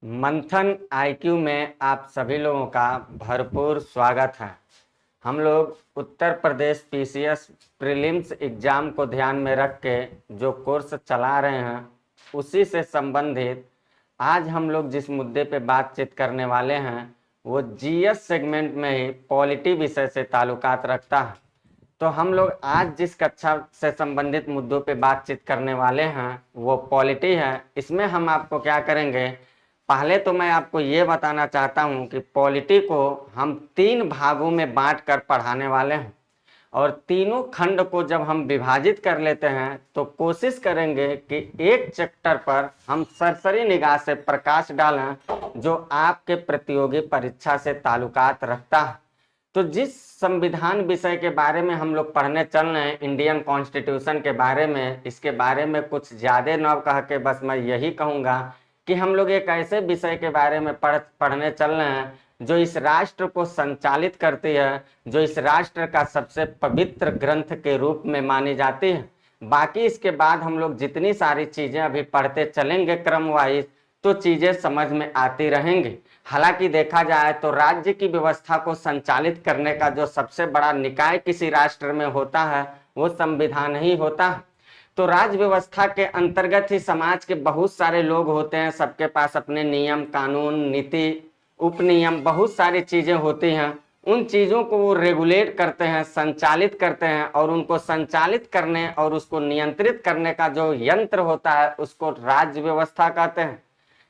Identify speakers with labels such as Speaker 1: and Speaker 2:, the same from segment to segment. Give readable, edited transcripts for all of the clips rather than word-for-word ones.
Speaker 1: मंथन आईक्यू में आप सभी लोगों का भरपूर स्वागत है। हम लोग Uttar Pradesh PCS prelims exam को ध्यान में रख के जो कोर्स चला रहे हैं उसी से संबंधित आज हम लोग जिस मुद्दे पे बातचीत करने वाले हैं वो जीएस सेगमेंट में ही पॉलिटी विषय से ताल्लुकात रखता है। तो हम लोग आज जिस कक्षा से संबंधित मुद्दों पे बातचीत करने वाले हैं वो पॉलिटी है। इसमें हम आपको क्या करेंगे, पहले तो मैं आपको ये बताना चाहता हूँ कि पॉलिटी को हम 3 भागों में बांट कर पढ़ाने वाले हैं और तीनों खंड को जब हम विभाजित कर लेते हैं तो कोशिश करेंगे कि एक चैप्टर पर हम सरसरी निगाह से प्रकाश डालें जो आपके प्रतियोगी परीक्षा से ताल्लुकात रखता है। तो जिस संविधान विषय के बारे में हम लोग पढ़ने चल रहे हैं, इंडियन कॉन्स्टिट्यूशन के बारे में, इसके बारे में कुछ ज़्यादा न कह के बस मैं यही कहूँगा कि हम लोग एक ऐसे विषय के बारे में पढ़ने चल रहे हैं जो इस राष्ट्र को संचालित करती है, जो इस राष्ट्र का सबसे पवित्र ग्रंथ के रूप में मानी जाती है। बाकी इसके बाद हम लोग जितनी सारी चीज़ें अभी पढ़ते चलेंगे क्रम वाइज तो चीज़ें समझ में आती रहेंगी। हालांकि देखा जाए तो राज्य की व्यवस्था को संचालित करने का जो सबसे बड़ा निकाय किसी राष्ट्र में होता है वो संविधान ही होता है। तो राज्य व्यवस्था के अंतर्गत ही समाज के बहुत सारे लोग होते हैं, सबके पास अपने नियम कानून नीति उपनियम बहुत सारी चीजें होती हैं। उन चीजों को वो रेगुलेट करते हैं, संचालित करते हैं और उनको संचालित करने और उसको नियंत्रित करने का जो यंत्र होता है उसको राज्य व्यवस्था कहते हैं।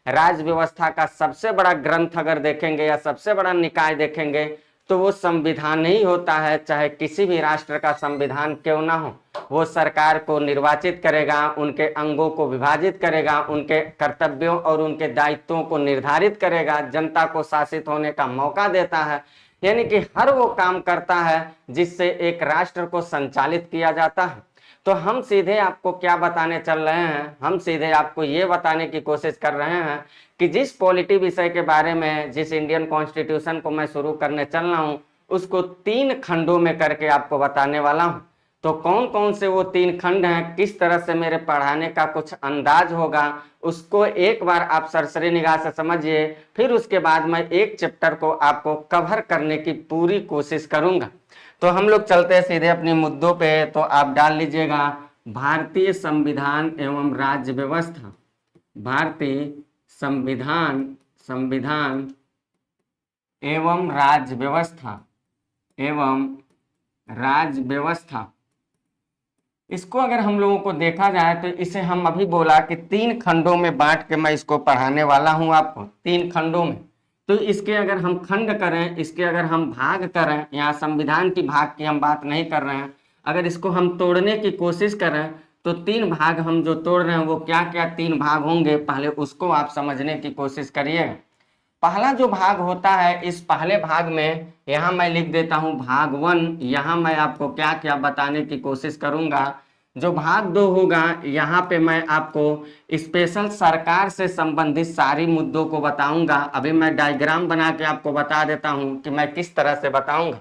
Speaker 1: राज्य व्यवस्था का सबसे बड़ा ग्रंथ अगर देखेंगे या सबसे बड़ा निकाय देखेंगे तो वो संविधान ही होता है। चाहे किसी भी राष्ट्र का संविधान क्यों ना हो, वो सरकार को निर्वाचित करेगा, उनके अंगों को विभाजित करेगा, उनके कर्तव्यों और उनके दायित्वों को निर्धारित करेगा, जनता को शासित होने का मौका देता है। यानी कि हर वो काम करता है जिससे एक राष्ट्र को संचालित किया जाता है। तो हम सीधे आपको क्या बताने चल रहे हैं, हम सीधे आपको ये बताने की कोशिश कर रहे हैं कि जिस पॉलिटी विषय के बारे में, जिस इंडियन कॉन्स्टिट्यूशन को मैं शुरू करने चल रहा हूँ उसको 3 खंडों में करके आपको बताने वाला हूँ। तो कौन कौन से वो 3 खंड हैं, किस तरह से मेरे पढ़ाने का कुछ अंदाज होगा, उसको एक बार आप सरसरी निगाह से समझिए। फिर उसके बाद मैं एक चैप्टर को आपको कवर करने की पूरी कोशिश करूंगा। तो हम लोग चलते हैं सीधे अपने मुद्दों पे। तो आप डाल लीजिएगा भारतीय संविधान एवं राज्य व्यवस्था। भारतीय संविधान संविधान एवं राज्य व्यवस्था एवं राज्य व्यवस्था। इसको अगर हम लोगों को देखा जाए तो इसे हम अभी बोला कि 3 खंडों में बांट के मैं इसको पढ़ाने वाला हूं आपको, 3 खंडों में। तो इसके अगर हम खंड करें, इसके अगर हम भाग करें, यहाँ संविधान की भाग की हम बात नहीं कर रहे हैं, अगर इसको हम तोड़ने की कोशिश करें तो 3 भाग हम जो तोड़ रहे हैं वो क्या क्या 3 भाग होंगे, पहले उसको आप समझने की कोशिश करिए। पहला जो भाग होता है, इस पहले भाग में यहाँ मैं लिख देता हूँ भाग 1। यहाँ मैं आपको क्या क्या बताने की कोशिश करूंगा। जो भाग 2 होगा यहाँ पे मैं आपको स्पेशल सरकार से संबंधित सारी मुद्दों को बताऊंगा। अभी मैं डायग्राम बना के आपको बता देता हूँ कि मैं किस तरह से बताऊंगा।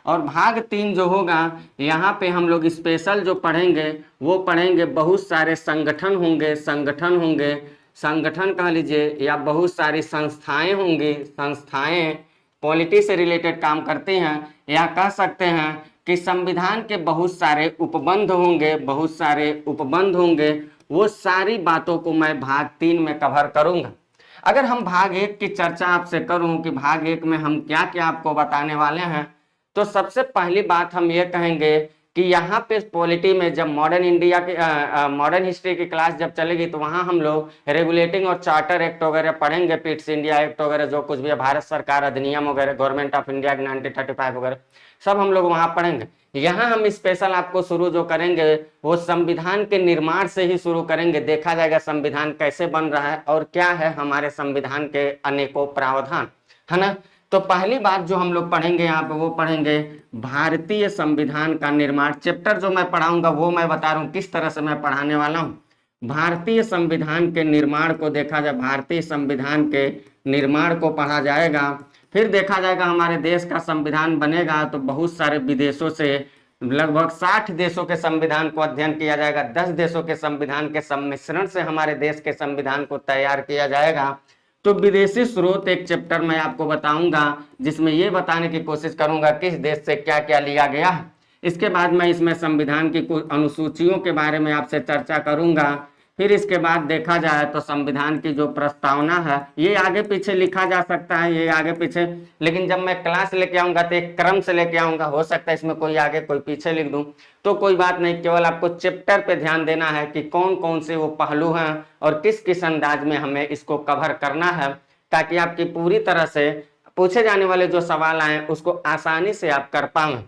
Speaker 1: और भाग 3 जो होगा यहाँ पे हम लोग स्पेशल जो पढ़ेंगे वो पढ़ेंगे, बहुत सारे संगठन कह लीजिए या बहुत सारी संस्थाएं होंगी, संस्थाएं पॉलिटी से रिलेटेड काम करती हैं, या कह सकते हैं कि संविधान के बहुत सारे उपबंध होंगे, बहुत सारे उपबंध होंगे। वो सारी बातों को मैं भाग 3 में कवर करूंगा। अगर हम भाग 1 की चर्चा आपसे करूं कि भाग 1 में हम क्या क्या आपको बताने वाले हैं, तो सबसे पहली बात हम ये कहेंगे कि यहाँ पे पॉलिटी में जब मॉडर्न इंडिया की मॉडर्न हिस्ट्री की क्लास जब चलेगी तो वहाँ हम लोग रेगुलेटिंग और चार्टर एक्ट वगैरह पढ़ेंगे, पिट्स इंडिया एक्ट वगैरह जो कुछ भी है, भारत सरकार अधिनियम वगैरह, गवर्नमेंट ऑफ इंडिया 1935 वगैरह सब हम लोग वहाँ पढ़ेंगे। यहाँ हम स्पेशल आपको शुरू जो करेंगे वो संविधान के निर्माण से ही शुरू करेंगे। देखा जाएगा संविधान कैसे बन रहा है और क्या है हमारे संविधान के अनेकों प्रावधान, है ना। तो पहली बात जो हम लोग पढ़ेंगे यहाँ पे वो पढ़ेंगे भारतीय संविधान का निर्माण। चैप्टर जो मैं पढ़ाऊंगा वो मैं बता रहा हूँ किस तरह से मैं पढ़ाने वाला हूँ। भारतीय संविधान के निर्माण को देखा जाए, भारतीय संविधान के निर्माण को पढ़ा जाएगा। फिर देखा जाएगा हमारे देश का संविधान बनेगा तो बहुत सारे विदेशों से लगभग 60 देशों के संविधान को अध्ययन किया जाएगा, 10 देशों के संविधान के सम्मिश्रण से हमारे देश के संविधान को तैयार किया जाएगा। तो विदेशी स्रोत एक चैप्टर मैं आपको बताऊंगा, जिसमें ये बताने की कोशिश करूंगा किस देश से क्या क्या लिया गया है। इसके बाद मैं इसमें संविधान की कुछ अनुसूचियों के बारे में आपसे चर्चा करूंगा। फिर इसके बाद देखा जाए तो संविधान की जो प्रस्तावना है, ये आगे पीछे लिखा जा सकता है, ये आगे पीछे, लेकिन जब मैं क्लास लेके आऊंगा तो एक क्रम से लेके आऊंगा। हो सकता है इसमें कोई आगे कोई पीछे लिख दूं, तो कोई बात नहीं, केवल आपको चैप्टर पे ध्यान देना है कि कौन कौन से वो पहलू हैं और किस किस अंदाज में हमें इसको कवर करना है, ताकि आपकी पूरी तरह से पूछे जाने वाले जो सवाल आए उसको आसानी से आप कर पाए।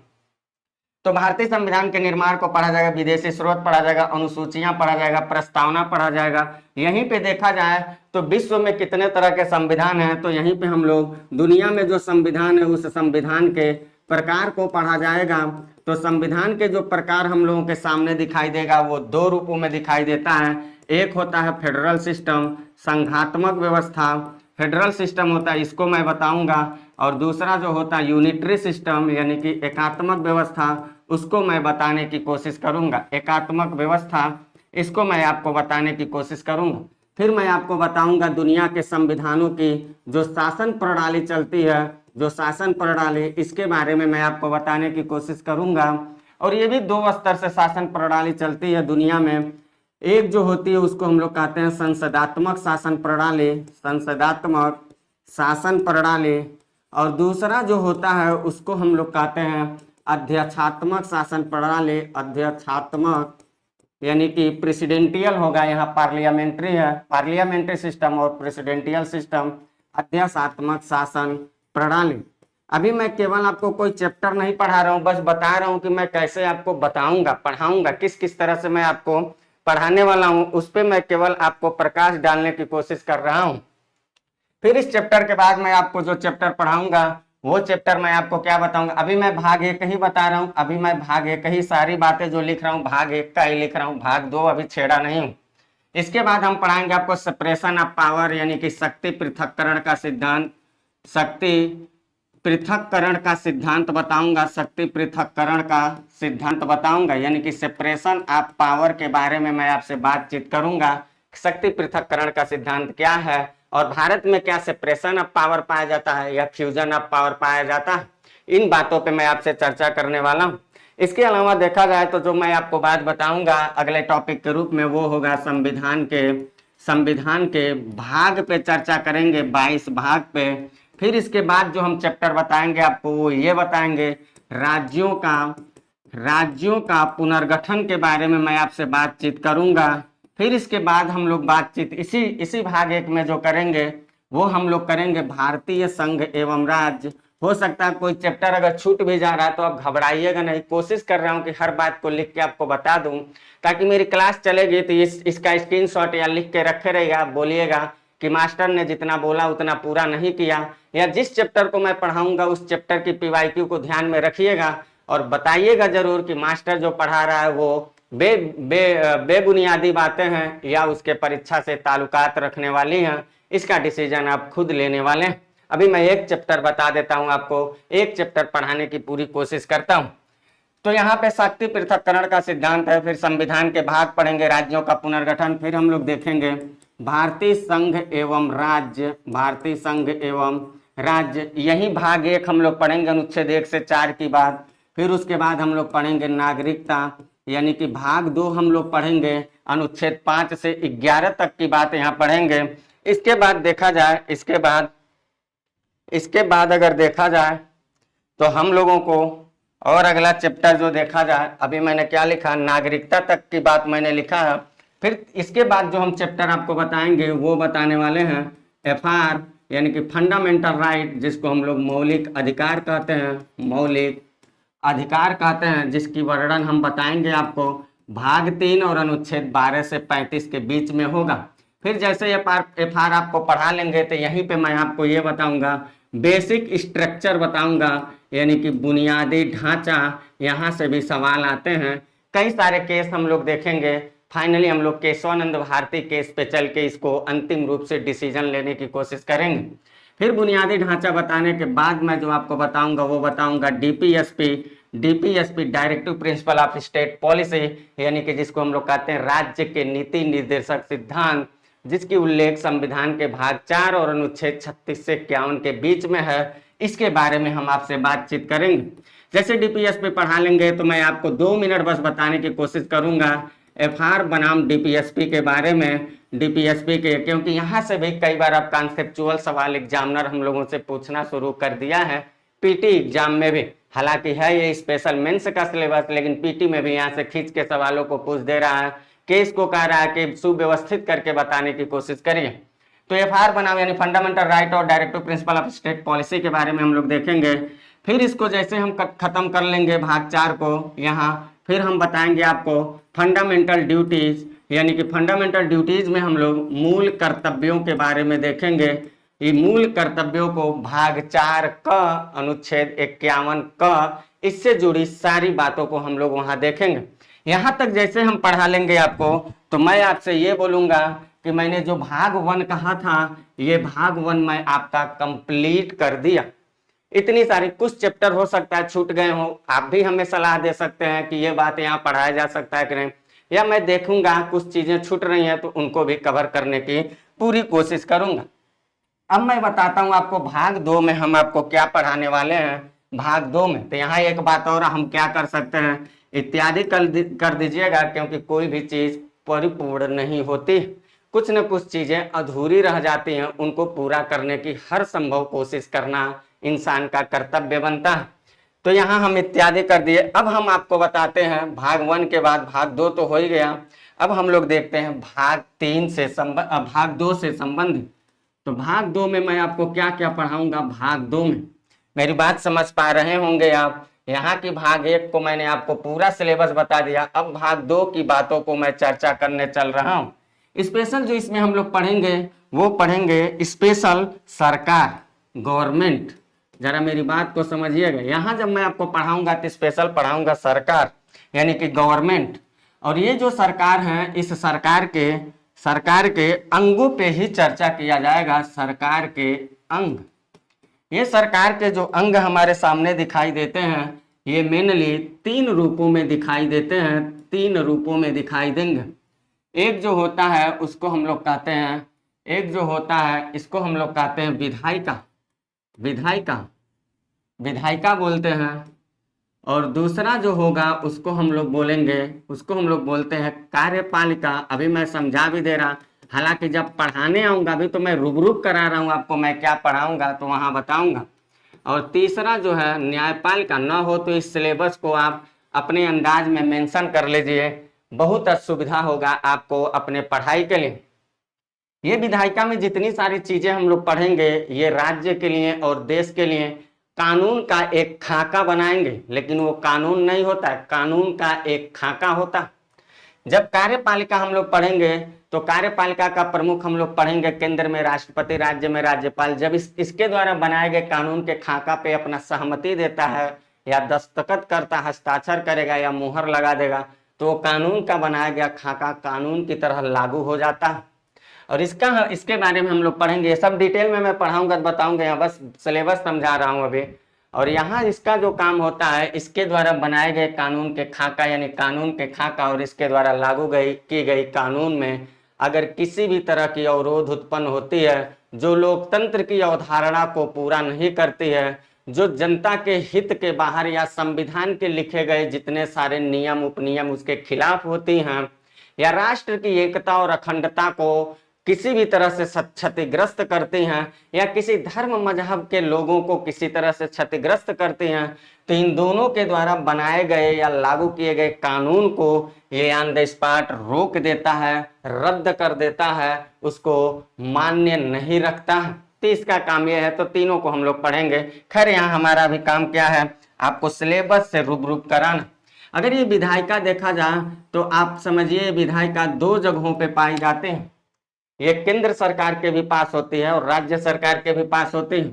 Speaker 1: तो भारतीय संविधान के निर्माण को पढ़ा जाएगा, विदेशी स्रोत पढ़ा जाएगा, अनुसूचियां पढ़ा जाएगा, प्रस्तावना पढ़ा जाएगा। यहीं पे देखा जाए तो विश्व में कितने तरह के संविधान हैं, तो यहीं पे हम लोग दुनिया में जो संविधान है उस संविधान के प्रकार को पढ़ा जाएगा। तो संविधान के जो प्रकार हम लोगों के सामने दिखाई देगा वो दो रूपों में दिखाई देता है। एक होता है फेडरल सिस्टम, संघात्मक व्यवस्था, फेडरल सिस्टम होता है, इसको मैं बताऊंगा। और दूसरा जो होता है यूनिटरी सिस्टम, यानी कि एकात्मक व्यवस्था, उसको मैं बताने की कोशिश करूंगा। एकात्मक व्यवस्था, इसको मैं आपको बताने की कोशिश करूंगा। फिर मैं आपको बताऊंगा दुनिया के संविधानों की जो शासन प्रणाली चलती है, जो शासन प्रणाली, इसके बारे में मैं आपको बताने की कोशिश करूंगा। और ये भी दो स्तर से शासन प्रणाली चलती है दुनिया में। एक जो होती है उसको हम लोग कहते हैं संसदात्मक शासन प्रणाली, संसदात्मक शासन प्रणाली, और दूसरा जो होता है उसको हम लोग कहते हैं अध्यक्षात्मक शासन प्रणाली। अध्यक्षात्मक यानी कि प्रेसिडेंटियल होगा, यहाँ पार्लियामेंट्री है, पार्लियामेंट्री सिस्टम और प्रेसिडेंटियल सिस्टम, अध्यक्षात्मक शासन प्रणाली। अभी मैं केवल आपको कोई चैप्टर नहीं पढ़ा रहा हूँ, बस बता रहा हूँ कि मैं कैसे आपको बताऊंगा, पढ़ाऊंगा, किस किस तरह से मैं आपको पढ़ाने वाला हूँ, उस पर मैं केवल आपको प्रकाश डालने की कोशिश कर रहा हूँ। फिर इस चैप्टर के बाद मैं आपको जो चैप्टर पढ़ाऊंगा वो चैप्टर मैं आपको क्या बताऊंगा। अभी मैं भाग एक ही बता रहा हूँ, अभी मैं भाग एक ही, सारी बातें जो लिख रहा हूँ भाग एक का ही लिख रहा हूँ, भाग दो अभी छेड़ा नहीं हूँ। इसके बाद हम पढ़ाएंगे आपको सेपरेशन ऑफ पावर, यानी कि शक्ति पृथक्करण का सिद्धांत, शक्ति पृथक्करण का सिद्धांत बताऊंगा, शक्ति पृथक्करण का सिद्धांत बताऊंगा, यानी कि सेपरेशन ऑफ पावर के बारे में मैं आपसे बातचीत करूंगा। शक्ति पृथक्करण का सिद्धांत क्या है और भारत में क्या सेपरेशन ऑफ पावर पाया जाता है या फ्यूजन ऑफ पावर पाया जाता है, इन बातों पे मैं आपसे चर्चा करने वाला हूँ। इसके अलावा देखा जाए तो जो मैं आपको बात बताऊंगा अगले टॉपिक के रूप में वो होगा संविधान के भाग पे चर्चा करेंगे, 22 भाग पे। फिर इसके बाद जो हम चैप्टर बताएंगे आपको वो ये बताएंगे राज्यों का पुनर्गठन के बारे में मैं आपसे बातचीत करूंगा। फिर इसके बाद हम लोग बातचीत इसी भाग एक में जो करेंगे वो हम लोग करेंगे भारतीय संघ एवं राज्य। हो सकता है कोई चैप्टर अगर छूट भी जा रहा है तो आप घबराइएगा नहीं, कोशिश कर रहा हूं कि हर बात को लिख के आपको बता दूं, ताकि मेरी क्लास चलेगी तो इसका स्क्रीनशॉट या लिख के रखे रहेगा। आप बोलिएगा कि मास्टर ने जितना बोला उतना पूरा नहीं किया, या जिस चैप्टर को मैं पढ़ाऊंगा उस चैप्टर की पीवाईक्यू को ध्यान में रखिएगा और बताइएगा जरूर कि मास्टर जो पढ़ा रहा है वो बेबुनियादी बातें हैं या उसके परीक्षा से ताल्लुकात रखने वाली हैं। इसका डिसीजन आप खुद लेने वाले हैं। अभी मैं एक चैप्टर बता देता हूं आपको, एक चैप्टर पढ़ाने की पूरी कोशिश करता हूं। तो यहाँ पे शक्ति पृथक्करण का सिद्धांत है, फिर संविधान के भाग पढ़ेंगे, राज्यों का पुनर्गठन, फिर हम लोग देखेंगे भारतीय संघ एवं राज्य, भारतीय संघ एवं राज्य, यही भाग एक हम लोग पढ़ेंगे अनुच्छेद 1 से 4 की बात। फिर उसके बाद हम लोग पढ़ेंगे नागरिकता, यानी कि भाग 2 हम लोग पढ़ेंगे अनुच्छेद 5 से 11 तक की बात यहाँ पढ़ेंगे। इसके बाद देखा जाए, इसके बाद अगर देखा जाए तो हम लोगों को और अगला चैप्टर जो देखा जाए, अभी मैंने क्या लिखा, नागरिकता तक की बात मैंने लिखा है। फिर इसके बाद जो हम चैप्टर आपको बताएंगे वो बताने वाले हैं FR, यानी कि फंडामेंटल राइट, जिसको हम लोग मौलिक अधिकार कहते हैं, मौलिक अधिकार कहते हैं, जिसकी वर्णन हम बताएंगे आपको भाग 3 और अनुच्छेद 12 से 35 के बीच में होगा। फिर जैसे FR आपको पढ़ा लेंगे तो यहीं पे मैं आपको ये बताऊंगा, बेसिक स्ट्रक्चर बताऊंगा, यानी कि बुनियादी ढांचा, यहाँ से भी सवाल आते हैं। कई सारे केस हम लोग देखेंगे, फाइनली हम लोग केशवानंद भारती केस पे चल के इसको अंतिम रूप से डिसीजन लेने की कोशिश करेंगे। फिर बुनियादी ढांचा बताने के बाद मैं जो आपको बताऊंगा वो बताऊंगा DPSP, directive principle of state policy, यानी कि जिसको हम लोग कहते हैं राज्य के नीति निर्देशक सिद्धांत। जिसकी उल्लेख संविधान के भाग 4 और अनुच्छेद 36 से 51 के बीच में है, इसके बारे में हम आपसे बातचीत करेंगे। जैसे डीपीएसपी पढ़ा लेंगे तो मैं आपको 2 मिनट बस बताने की कोशिश करूंगा एफआर बनाम डीपीएसपी के बारे में, डीपीएसपी के, क्योंकि यहाँ से भी कई बार अब कॉन्सेप्चुअल सवाल एग्जामिनर हम लोगों से पूछना शुरू कर दिया है, पीटी एग्जाम में भी। हालांकि है ये स्पेशल मेंस का सिलेबस, लेकिन पीटी में भी यहाँ से खींच के सवालों को पूछ दे रहा है। केस को कह रहा है कि सुव्यवस्थित करके बताने की कोशिश करिए। तो एफआर बनाम यानी फंडामेंटल राइट और directive principle of state policy के बारे में हम लोग देखेंगे। फिर इसको जैसे हम खत्म कर लेंगे भाग 4 को यहाँ, फिर हम बताएंगे आपको फंडामेंटल ड्यूटीज, यानी कि फंडामेंटल ड्यूटीज में हम लोग मूल कर्तव्यों के बारे में देखेंगे। ये मूल कर्तव्यों को भाग 4 का अनुच्छेद 51 का, इससे जुड़ी सारी बातों को हम लोग वहां देखेंगे। यहां तक जैसे हम पढ़ा लेंगे आपको, तो मैं आपसे ये बोलूंगा कि मैंने जो भाग 1 कहा था, ये भाग 1 मैं आपका कंप्लीट कर दिया। इतनी सारी, कुछ चैप्टर हो सकता है छूट गए हो, आप भी हमें सलाह दे सकते हैं कि ये बात यहाँ पढ़ाया जा सकता है कि नहीं, या मैं देखूंगा कुछ चीजें छूट रही हैं तो उनको भी कवर करने की पूरी कोशिश करूंगा। अब मैं बताता हूं आपको भाग 2 में हम आपको क्या पढ़ाने वाले हैं। भाग 2 में तो यहाँ एक बात और हम क्या कर सकते हैं, इत्यादि कर दीजिएगा, क्योंकि कोई भी चीज परिपूर्ण नहीं होती, कुछ न कुछ चीजें अधूरी रह जाती हैं, उनको पूरा करने की हर संभव कोशिश करना इंसान का कर्तव्य बनता है। तो यहाँ हम इत्यादि कर दिए। अब हम आपको बताते हैं भाग 1 के बाद भाग 2 तो हो ही गया, अब हम लोग देखते हैं भाग 2 से संबंधित। तो भाग 2 में मैं आपको क्या क्या पढ़ाऊंगा। भाग 2 में मेरी बात समझ पा रहे होंगे आप। यहाँ की भाग 1 को मैंने आपको पूरा सिलेबस बता दिया, अब भाग 2 की बातों को मैं चर्चा करने चल रहा हूँ। स्पेशल जो इसमें हम लोग पढ़ेंगे वो पढ़ेंगे स्पेशल सरकार, गवर्नमेंट। जरा मेरी बात को समझिएगा, यहाँ जब मैं आपको पढ़ाऊंगा तो स्पेशल पढ़ाऊंगा सरकार यानी कि गवर्नमेंट। और ये जो सरकार है, इस सरकार के अंगों पे ही चर्चा किया जाएगा। सरकार के अंग, ये सरकार के जो अंग हमारे सामने दिखाई देते हैं, ये मेनली 3 रूपों में दिखाई देते हैं, 3 रूपों में दिखाई देंगे। एक जो होता है उसको हम लोग कहते हैं, एक जो होता है इसको हम लोग कहते हैं विधायिका बोलते हैं। और दूसरा जो होगा उसको हम लोग बोलते हैं कार्यपालिका। अभी मैं समझा भी दे रहा, हालांकि जब पढ़ाने आऊंगा अभी तो मैं रूबरूप करा रहा हूं आपको, मैं क्या पढ़ाऊंगा तो वहां बताऊंगा। और तीसरा जो है न्यायपालिका। ना हो तो इस सिलेबस को आप अपने अंदाज में मेंशन कर लीजिए, बहुत असुविधा होगा आपको अपने पढ़ाई के लिए। ये विधायिका में जितनी सारी चीजें हम लोग पढ़ेंगे, ये राज्य के लिए और देश के लिए कानून का एक खाका बनाएंगे, लेकिन वो कानून नहीं होता है, कानून का एक खाका होता। जब कार्यपालिका हम लोग पढ़ेंगे तो कार्यपालिका का प्रमुख हम लोग पढ़ेंगे केंद्र में राष्ट्रपति, राज्य में राज्यपाल। जब इसके द्वारा बनाए गए कानून के खाका पे अपना सहमति देता है या दस्तखत करता, हस्ताक्षर करेगा या मुहर लगा देगा, तो कानून का बनाया गया खाका कानून की तरह लागू हो जाता है। और इसके बारे में हम लोग पढ़ेंगे, ये सब डिटेल में मैं पढ़ाऊंगा, बताऊंगा, यहाँ बस सिलेबस समझा रहा हूँ अभी। और यहाँ इसका जो काम होता है, इसके द्वारा बनाए गए कानून के खाका यानी कानून के खाका और इसके द्वारा लागू की गई कानून में अगर किसी भी तरह की अवरोध उत्पन्न होती है, जो लोकतंत्र की अवधारणा को पूरा नहीं करती है, जो जनता के हित के बाहर या संविधान के लिखे गए जितने सारे नियम उपनियम उसके खिलाफ होती हैं, या राष्ट्र की एकता और अखंडता को किसी भी तरह से क्षतिग्रस्त करती हैं, या किसी धर्म मजहब के लोगों को किसी तरह से क्षतिग्रस्त करती हैं, तो इन दोनों के द्वारा बनाए गए या लागू किए गए कानून को ये ऑन द स्पॉट रोक देता है, रद्द कर देता है, उसको मान्य नहीं रखता है। तो इसका काम यह है। तो तीनों को हम लोग पढ़ेंगे। खैर यहाँ हमारा भी काम क्या है, आपको सिलेबस से रूबरूप कराना। अगर ये विधायिका देखा जाए तो आप समझिए विधायिका 2 जगहों पे पाई जाते हैं। ये केंद्र सरकार के भी पास होती है और राज्य सरकार के भी पास होती है।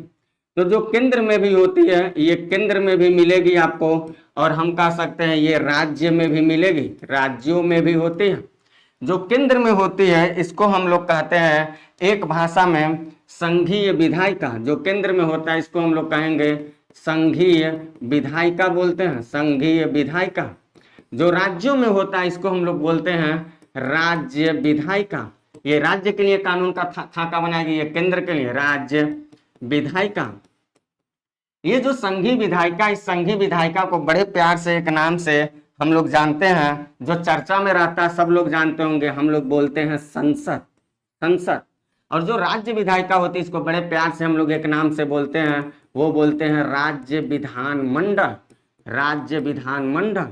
Speaker 1: तो जो केंद्र में भी होती है, ये केंद्र में भी मिलेगी आपको, और हम कह सकते हैं ये राज्य में भी मिलेगी, राज्यों में भी होती है। जो केंद्र में होती है इसको हम लोग कहते हैं एक भाषा में संघीय विधायिका। जो केंद्र में होता है इसको हम लोग कहेंगे संघीय विधायिका बोलते हैं, संघीय विधायिका। जो राज्यों में होता है इसको हम लोग बोलते हैं राज्य विधायिका। ये राज्य के लिए कानून का खाका बनाएगी, ये केंद्र के लिए राज्य विधायिका। ये जो संघीय विधायिका, इस संघीय विधायिका को बड़े प्यार से एक नाम से हम लोग जानते हैं, जो चर्चा में रहता है, सब लोग जानते होंगे, हम लोग बोलते हैं संसद, संसद। और जो राज्य विधायिका होती है, इसको बड़े प्यार से हम लोग एक नाम से बोलते हैं, वो बोलते हैं राज्य विधान मंडल, राज्य विधान मंडल।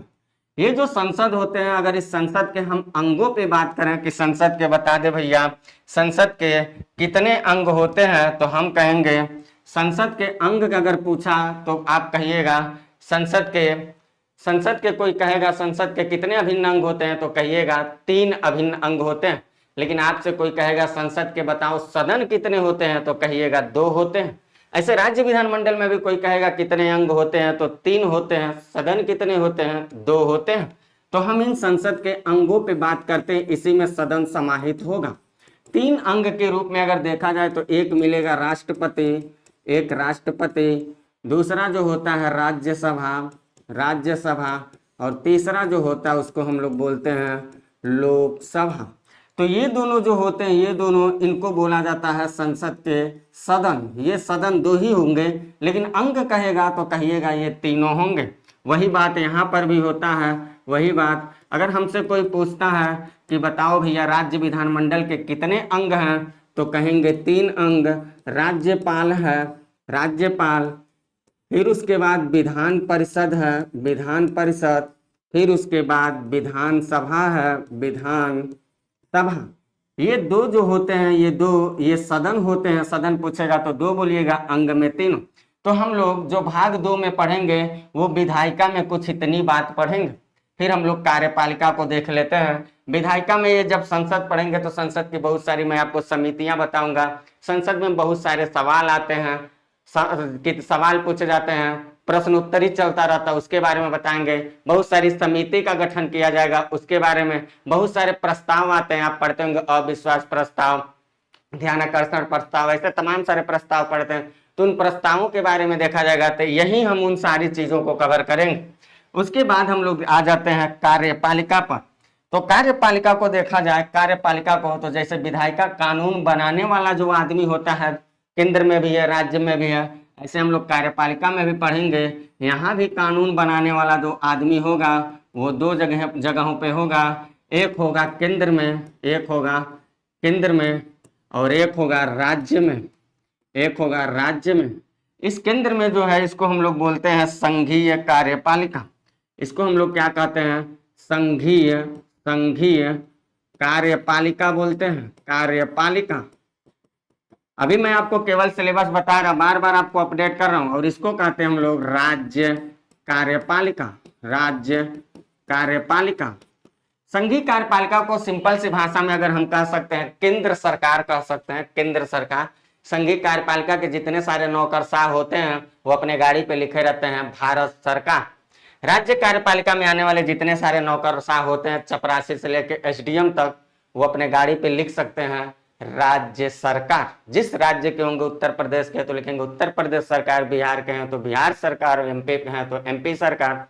Speaker 1: ये जो संसद होते हैं, अगर इस संसद के हम अंगों पे बात करें कि संसद के बता दे भैया संसद के कितने अंग होते हैं, तो हम कहेंगे संसद के अंग का अगर पूछा तो आप कहिएगा संसद के कोई कहेगा संसद के कितने अभिन्न अंग होते हैं, तो कहिएगा 3 अभिन्न अंग होते हैं। लेकिन आपसे कोई कहेगा संसद के बताओ सदन कितने होते हैं, तो कहिएगा 2 होते हैं। ऐसे राज्य विधानमंडल में भी कोई कहेगा कितने अंग होते हैं, तो 3 होते हैं। सदन कितने होते हैं, 2 होते हैं। तो हम इन संसद के अंगों पे बात करते हैं, इसी में सदन समाहित होगा। 3 अंग के रूप में अगर देखा जाए तो एक मिलेगा राष्ट्रपति, एक राष्ट्रपति, दूसरा जो होता है राज्यसभा, राज्यसभा, और तीसरा जो होता है उसको हम लोग बोलते हैं लोकसभा। तो ये दोनों जो होते हैं, ये दोनों, इनको बोला जाता है संसद के सदन। ये सदन 2 ही होंगे, लेकिन अंग कहेगा तो कहिएगा ये तीनों होंगे। वही बात यहाँ पर भी होता है, वही बात अगर हमसे कोई पूछता है कि बताओ भैया राज्य विधानमंडल के कितने अंग हैं, तो कहेंगे 3 अंग। राज्यपाल है, राज्यपाल, फिर उसके बाद विधान परिषद है, विधान परिषद, फिर उसके बाद विधानसभा है, विधान सभा। ये 2 जो होते हैं, ये 2 ये सदन होते हैं। सदन पूछेगा तो 2 बोलिएगा, अंग में 3। तो हम लोग जो भाग 2 में पढ़ेंगे वो विधायिका में कुछ इतनी बात पढ़ेंगे। फिर हम लोग कार्यपालिका को देख लेते हैं। विधायिका में ये जब संसद पढ़ेंगे तो संसद की बहुत सारी मैं आपको समितियां बताऊंगा। संसद में बहुत सारे सवाल आते हैं, सवाल पूछे जाते हैं, प्रश्न उत्तरी चलता रहता है, उसके बारे में बताएंगे। बहुत सारी समिति का गठन किया जाएगा, उसके बारे में। बहुत सारे प्रस्ताव आते हैं, आप पढ़ते होंगे, अविश्वास प्रस्ताव, ध्यानाकर्षण प्रस्ताव, ऐसे तमाम सारे प्रस्ताव पढ़ते हैं। तो उन प्रस्तावों के बारे में देखा जाएगा। तो यही हम उन सारी चीजों को कवर करेंगे। उसके बाद हम लोग आ जाते हैं कार्यपालिका पर। तो कार्यपालिका को देखा जाए, कार्यपालिका को तो जैसे विधायिका कानून बनाने वाला जो आदमी होता है, केंद्र में भी है, राज्य में भी है, ऐसे हम लोग कार्यपालिका में भी पढ़ेंगे। यहाँ भी कानून बनाने वाला जो आदमी होगा वो 2 जगहों पे होगा। एक होगा केंद्र में, एक होगा केंद्र में, और एक होगा राज्य में, एक होगा राज्य में। इस केंद्र में जो है इसको हम लोग बोलते हैं संघीय कार्यपालिका। इसको हम लोग क्या कहते हैं, संघीय संघीय कार्यपालिका बोलते हैं, कार्यपालिका। अभी मैं आपको केवल सिलेबस बता रहा, बार बार आपको अपडेट कर रहा हूं। और इसको कहते हैं हम लोग राज्य कार्यपालिका, राज्य कार्यपालिका। संघीय कार्यपालिका को सिंपल सी भाषा में अगर हम कह सकते हैं केंद्र सरकार कह सकते हैं, केंद्र सरकार। संघीय कार्यपालिका के जितने सारे नौकरशाह होते हैं वो अपने गाड़ी पे लिखे रहते हैं भारत सरकार। राज्य कार्यपालिका में आने वाले जितने सारे नौकरशाह होते हैं, चपरासी से लेकर एसडीएम तक, वो अपने गाड़ी पे लिख सकते हैं राज्य सरकार। जिस राज्य के होंगे, उत्तर प्रदेश के तो लिखेंगे उत्तर प्रदेश सरकार, बिहार के हैं तो बिहार सरकार, एमपी के हैं तो एमपी सरकार।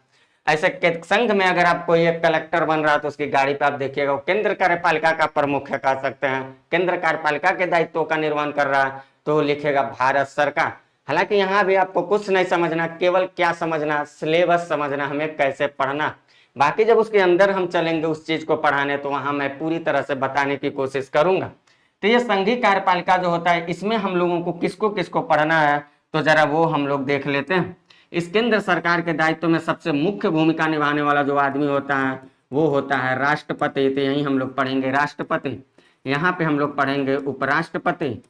Speaker 1: ऐसे संघ में अगर आप कोई एक कलेक्टर बन रहा है तो उसकी गाड़ी पे आप देखिएगा वो केंद्र कार्यपालिका का प्रमुख है, कह सकते हैं केंद्र कार्यपालिका के दायित्वों का निर्वहन कर रहा है, तो लिखेगा भारत सरकार। हालांकि यहाँ भी आपको कुछ नहीं समझना, केवल क्या समझना, सिलेबस समझना, हमें कैसे पढ़ना। बाकी जब उसके अंदर हम चलेंगे उस चीज को पढ़ाने, तो वहां मैं पूरी तरह से बताने की कोशिश करूंगा। तो ये संघीय कार्यपालिका जो होता है, इसमें हम लोगों को किसको किसको पढ़ना है, तो जरा वो हम लोग देख लेते हैं। इस केंद्र सरकार के दायित्व में सबसे मुख्य भूमिका निभाने वाला जो आदमी होता है वो होता है राष्ट्रपति। तो यही हम लोग पढ़ेंगे राष्ट्रपति, यहाँ पे हम लोग पढ़ेंगे उपराष्ट्रपति,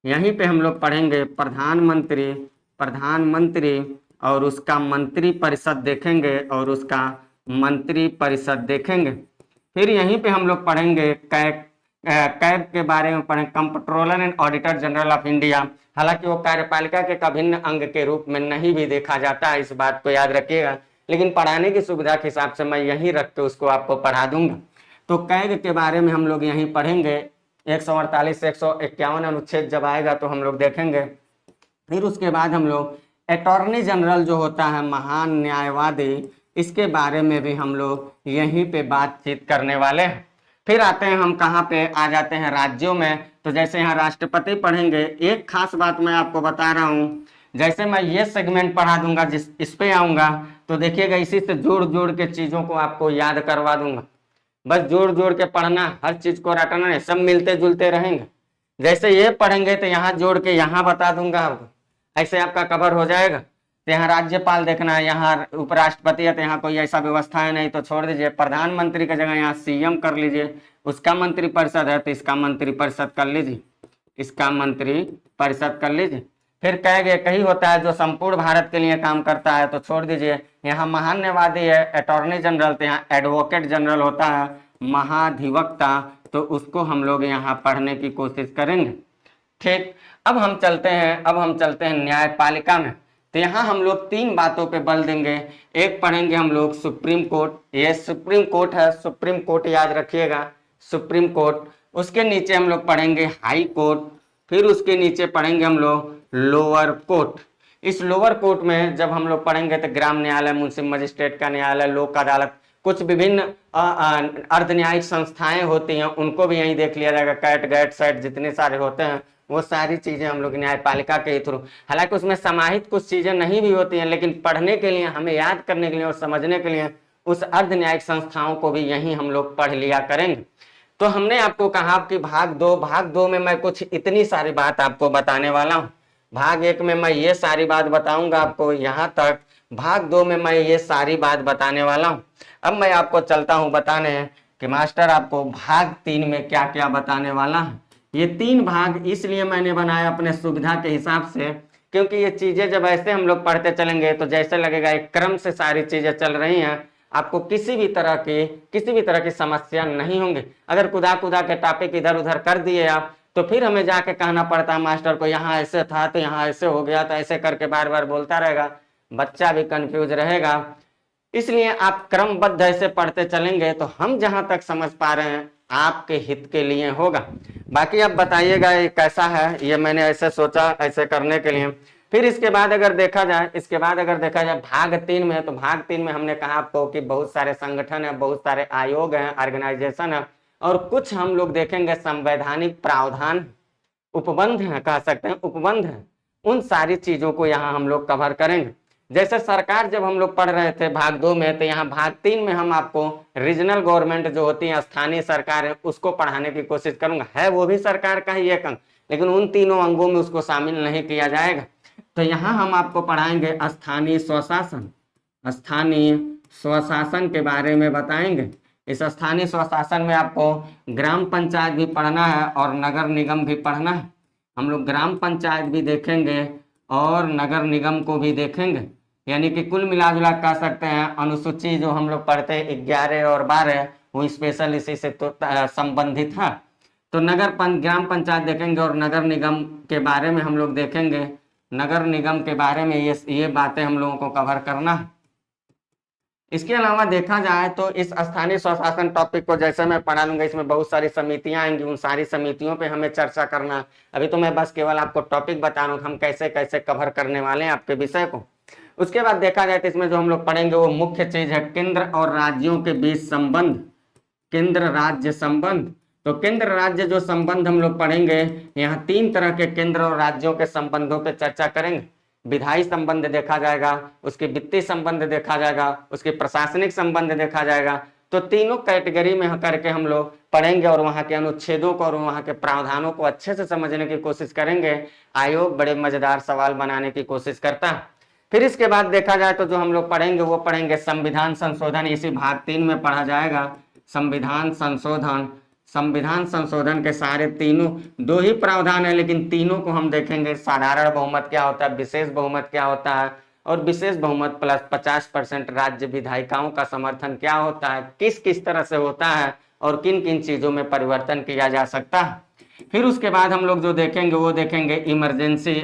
Speaker 1: यहीं पे हम लोग पढ़ेंगे प्रधानमंत्री, प्रधानमंत्री, और उसका मंत्री परिषद देखेंगे, और उसका मंत्री परिषद देखेंगे। फिर यहीं पे हम लोग पढ़ेंगे कैग के बारे में पढ़ें, controller and auditor general of India. हालांकि वो कार्यपालिका के अभिन्न अंग के रूप में नहीं भी देखा जाता है, इस बात को याद रखिएगा, लेकिन पढ़ाने की सुविधा के हिसाब से मैं यहीं रख के उसको आपको पढ़ा दूंगा। तो कैग के बारे में हम लोग यहीं पढ़ेंगे, 148 से 151 अनुच्छेद जब आएगा तो हम लोग देखेंगे। फिर उसके बाद हम लोग अटॉर्नी जनरल जो होता है, महान न्यायवादी, इसके बारे में भी हम लोग यहीं पे बातचीत करने वाले हैं। फिर आते हैं हम कहाँ पे, आ जाते हैं राज्यों में। तो जैसे यहाँ राष्ट्रपति पढ़ेंगे, एक खास बात मैं आपको बता रहा हूँ, जैसे मैं ये सेगमेंट पढ़ा दूंगा, जिस इस पे आऊंगा तो देखिएगा इसी से जोड़ जोड़ के चीजों को आपको याद करवा दूंगा। बस जोड़ जोड़ के पढ़ना, हर चीज को रटना नहीं, सब मिलते जुलते रहेंगे। जैसे ये पढ़ेंगे तो यहाँ जोड़ के यहाँ बता दूंगा आपको, ऐसे आपका कवर हो जाएगा। तो यहाँ राज्यपाल देखना है, यहाँ उपराष्ट्रपति है तो यहाँ कोई ऐसा व्यवस्था है नहीं, तो छोड़ दीजिए। प्रधानमंत्री की जगह यहाँ सीएम कर लीजिए। उसका मंत्रिपरिषद है तो इसका मंत्रिपरिषद कर लीजिए, इसका मंत्री परिषद कर लीजिए। फिर कहेंगे कहीं होता है जो संपूर्ण भारत के लिए काम करता है, तो छोड़ दीजिए। यहाँ महान्यवादी है अटॉर्नी जनरल, तो यहाँ एडवोकेट जनरल होता है, महाधिवक्ता, तो उसको हम लोग यहाँ पढ़ने की कोशिश करेंगे। ठीक, अब हम चलते हैं न्यायपालिका में। तो यहाँ हम लोग तीन बातों पे बल देंगे। एक पढ़ेंगे हम लोग सुप्रीम कोर्ट, ये सुप्रीम कोर्ट है, सुप्रीम कोर्ट याद रखिएगा, सुप्रीम कोर्ट। उसके नीचे हम लोग पढ़ेंगे हाई कोर्ट, फिर उसके नीचे पढ़ेंगे हम लोग लोअर कोर्ट। इस लोअर कोर्ट में जब हम लोग पढ़ेंगे तो ग्राम न्यायालय, मुंसिफ मजिस्ट्रेट का न्यायालय, लोक अदालत, कुछ विभिन्न अर्ध न्यायिक संस्थाएं होती हैं, उनको भी यहीं देख लिया जाएगा। कैट गैट सेट जितने सारे होते हैं वो सारी चीजें हम लोग न्यायपालिका के थ्रू, हालांकि उसमें समाहित कुछ चीजें नहीं भी होती हैं, लेकिन पढ़ने के लिए, हमें याद करने के लिए और समझने के लिए उस अर्ध न्यायिक संस्थाओं को भी यहीं हम लोग पढ़ लिया करेंगे। तो हमने आपको कहा कि भाग दो में मैं कुछ इतनी सारी बात आपको बताने वाला हूँ। भाग एक में मैं ये सारी बात बताऊंगा आपको यहाँ तक, भाग दो में मैं ये सारी बात बताने वाला हूँ। अब मैं आपको चलता हूँ बताने कि मास्टर आपको भाग तीन में क्या क्या बताने वाला है। ये तीन भाग इसलिए मैंने बनाया अपने सुविधा के हिसाब से, क्योंकि ये चीजें जब ऐसे हम लोग पढ़ते चलेंगे तो जैसे लगेगा एक क्रम से सारी चीजें चल रही हैं, आपको किसी भी तरह की समस्या नहीं होंगी। अगर खुदा के टॉपिक इधर उधर कर दिए आप, तो फिर हमें जाके कहना पड़ता है मास्टर को, यहाँ ऐसे था तो यहाँ ऐसे हो गया, तो ऐसे करके बार बार बोलता रहेगा, बच्चा भी कंफ्यूज रहेगा। इसलिए आप क्रमबद्ध ऐसे पढ़ते चलेंगे तो हम जहां तक समझ पा रहे हैं आपके हित के लिए होगा। बाकी आप बताइएगा ये कैसा है, ये मैंने ऐसे सोचा ऐसे करने के लिए। फिर इसके बाद अगर देखा जाए भाग तीन में, तो भाग तीन में हमने कहा आपको कि बहुत सारे संगठन है, बहुत सारे आयोग हैं, ऑर्गेनाइजेशन है, और कुछ हम लोग देखेंगे संवैधानिक प्रावधान, उपबंध है, कह सकते हैं उपबंध है। उन सारी चीजों को यहाँ हम लोग कवर करेंगे। जैसे सरकार जब हम लोग पढ़ रहे थे भाग दो में, तो यहाँ भाग तीन में हम आपको रीजनल गवर्नमेंट जो होती है, स्थानीय सरकार है, उसको पढ़ाने की कोशिश करूंगा। है वो भी सरकार का ही एक अंग, लेकिन उन तीनों अंगों में उसको शामिल नहीं किया जाएगा। तो यहाँ हम आपको पढ़ाएंगे स्थानीय स्वशासन, स्थानीय स्वशासन के बारे में बताएंगे। इस स्थानीय स्वशासन में आपको ग्राम पंचायत भी पढ़ना है और नगर निगम भी पढ़ना है। हम लोग ग्राम पंचायत भी देखेंगे और नगर निगम को भी देखेंगे, यानी कि कुल मिलाजुला कह सकते हैं अनुसूची जो हम लोग पढ़ते हैं 11 और 12, वो स्पेशल इसी से तो संबंधित है। तो ग्राम पंचायत देखेंगे और नगर निगम के बारे में हम लोग देखेंगे। नगर निगम के बारे में ये बातें हम लोगों को कवर करना है। इसके अलावा देखा जाए तो इस स्थानीय स्वशासन टॉपिक को जैसे मैं पढ़ा लूंगा, इसमें बहुत सारी समितियां आएंगी, उन सारी समितियों पे हमें चर्चा करना। अभी तो मैं बस केवल आपको टॉपिक बता रहा हूँ हम कैसे कैसे कवर करने वाले हैं आपके विषय को। उसके बाद देखा जाए तो इसमें जो हम लोग पढ़ेंगे वो मुख्य चीज है केंद्र और राज्यों के बीच संबंध, केंद्र राज्य संबंध। तो केंद्र राज्य जो संबंध हम लोग पढ़ेंगे, यहाँ तीन तरह के केंद्र और राज्यों के संबंधों पे चर्चा करेंगे। विधायी संबंध देखा जाएगा, उसके वित्तीय संबंध देखा जाएगा, उसके प्रशासनिक संबंध देखा जाएगा। तो तीनों कैटेगरी में करके हम लोग पढ़ेंगे और वहाँ के अनुच्छेदों को और वहाँ के प्रावधानों को अच्छे से समझने की कोशिश करेंगे। आयोग बड़े मजेदार सवाल बनाने की कोशिश करता है। फिर इसके बाद देखा जाए तो जो हम लोग पढ़ेंगे वो पढ़ेंगे संविधान संशोधन, इसी भाग तीन में पढ़ा जाएगा। संविधान संशोधन के सारे तीनों, दो ही प्रावधान है लेकिन तीनों को हम देखेंगे। साधारण बहुमत क्या होता है, विशेष बहुमत क्या होता है, और विशेष बहुमत प्लस 50% राज्य विधायिकाओं का समर्थन क्या होता है, किस किस तरह से होता है और किन किन चीजों में परिवर्तन किया जा सकता है। फिर उसके बाद हम लोग जो देखेंगे वो देखेंगे इमरजेंसी,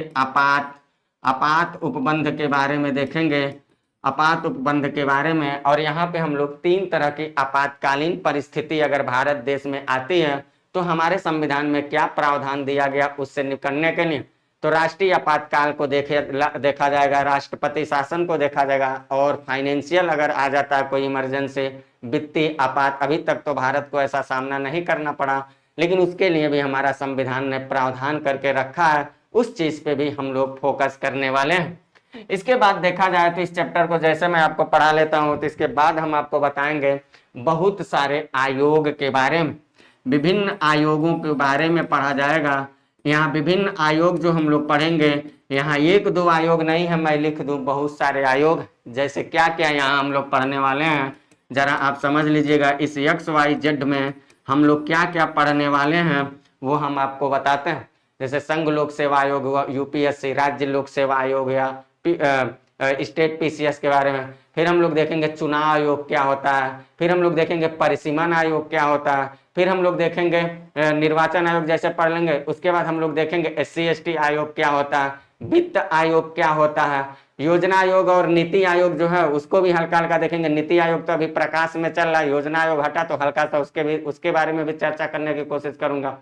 Speaker 1: आपात उपबंध के बारे में देखेंगे, आपात उपबंध के बारे में। और यहाँ पे हम लोग तीन तरह की आपातकालीन परिस्थिति अगर भारत देश में आती है तो हमारे संविधान में क्या प्रावधान दिया गया उससे निपटने के लिए। तो राष्ट्रीय आपातकाल को देखा जाएगा, राष्ट्रपति शासन को देखा जाएगा, और फाइनेंशियल अगर आ जाता है कोई इमरजेंसी, वित्तीय आपात। अभी तक तो भारत को ऐसा सामना नहीं करना पड़ा, लेकिन उसके लिए भी हमारा संविधान ने प्रावधान करके रखा है, उस चीज पे भी हम लोग फोकस करने वाले हैं। इसके बाद देखा जाए तो इस चैप्टर को जैसे मैं आपको पढ़ा लेता हूं, तो इसके बाद हम आपको बताएंगे बहुत सारे आयोग के बारे में, विभिन्न आयोगों के बारे में पढ़ा जाएगा। यहाँ विभिन्न आयोग जो हम लोग पढ़ेंगे, यहाँ एक दो आयोग नहीं है, मैं लिख दूं बहुत सारे आयोग, जैसे क्या क्या यहाँ हम लोग पढ़ने वाले हैं, जरा आप समझ लीजिएगा। इस XYZ में हम लोग क्या क्या पढ़ने वाले हैं वो हम आपको बताते हैं। जैसे संघ लोक सेवा आयोग हुआ, UPSC, राज्य लोक सेवा आयोग या स्टेट PCS के बारे में। फिर हम लोग देखेंगे चुनाव आयोग क्या होता है, फिर हम लोग देखेंगे परिसीमन आयोग क्या होता है, फिर हम लोग देखेंगे निर्वाचन आयोग जैसे पढ़ लेंगे। उसके बाद हम लोग देखेंगे SC/ST आयोग क्या होता है, वित्त आयोग क्या होता है, योजना आयोग और नीति आयोग जो है उसको भी हल्का हल्का देखेंगे। नीति आयोग तो अभी प्रकाश में चल रहा है, योजना आयोग हटा तो हल्का सा उसके बारे में भी चर्चा करने की कोशिश करूंगा।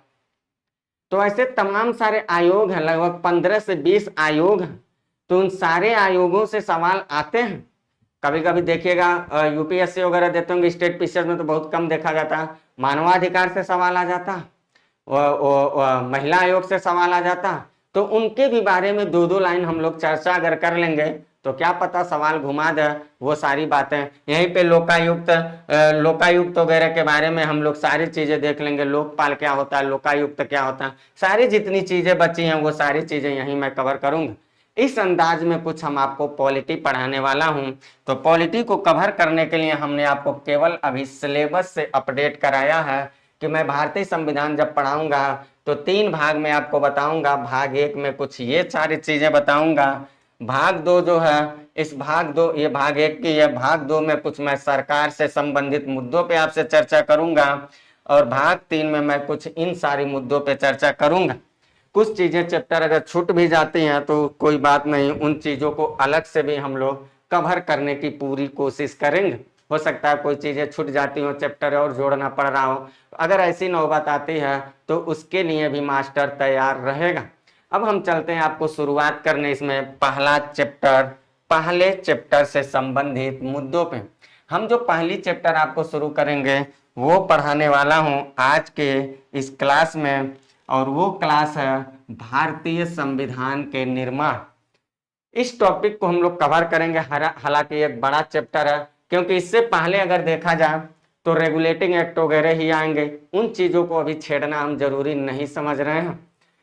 Speaker 1: तो ऐसे तमाम सारे आयोग हैं, लगभग 15 से 20 आयोग हैं। तो उन सारे आयोगों से सवाल आते हैं। कभी कभी देखिएगा UPSC वगैरह देते होंगे, स्टेट PCS में तो बहुत कम देखा जाता है। मानवाधिकार से सवाल आ जाता, महिला आयोग से सवाल आ जाता, तो उनके भी बारे में दो दो लाइन हम लोग चर्चा अगर कर लेंगे तो क्या पता सवाल घुमा दे वो सारी बातें। यहीं पे लोकायुक्त वगैरह के बारे में हम लोग सारी चीजें देख लेंगे, लोकपाल क्या होता है, लोकायुक्त क्या होता है, सारी जितनी चीजें बची हैं वो सारी चीजें यहीं मैं कवर करूंगा। इस अंदाज में कुछ हम आपको पॉलिटी पढ़ाने वाला हूं। तो पॉलिटी को कवर करने के लिए हमने आपको केवल अभी सिलेबस से अपडेट कराया है कि मैं भारतीय संविधान जब पढ़ाऊंगा तो 3 भाग में आपको बताऊंगा। भाग 1 में कुछ ये सारी चीजें बताऊंगा, भाग 2 जो है इस भाग 2, ये भाग 1 की है, भाग 2 में कुछ मैं सरकार से संबंधित मुद्दों पे आपसे चर्चा करूंगा, और भाग 3 में मैं कुछ इन सारी मुद्दों पे चर्चा करूंगा। कुछ चीजें चैप्टर अगर छूट भी जाती हैं तो कोई बात नहीं, उन चीजों को अलग से भी हम लोग कवर करने की पूरी कोशिश करेंगे। हो सकता है कोई चीजें छूट जाती हो, चैप्टर और जोड़ना पड़ रहा हो, अगर ऐसी नौबत आती है तो उसके लिए भी मास्टर तैयार रहेगा। अब हम चलते हैं आपको शुरुआत करने इसमें पहले चैप्टर से संबंधित मुद्दों पे। हम जो पहली चैप्टर आपको शुरू करेंगे वो पढ़ाने वाला हूं आज के इस क्लास में, और वो क्लास है भारतीय संविधान के निर्माण। इस टॉपिक को हम लोग कवर करेंगे, हालांकि एक बड़ा चैप्टर है, क्योंकि इससे पहले अगर देखा जाए तो रेगुलेटिंग एक्ट वगैरह ही आएंगे, उन चीजों को अभी छेड़ना हम जरूरी नहीं समझ रहे हैं।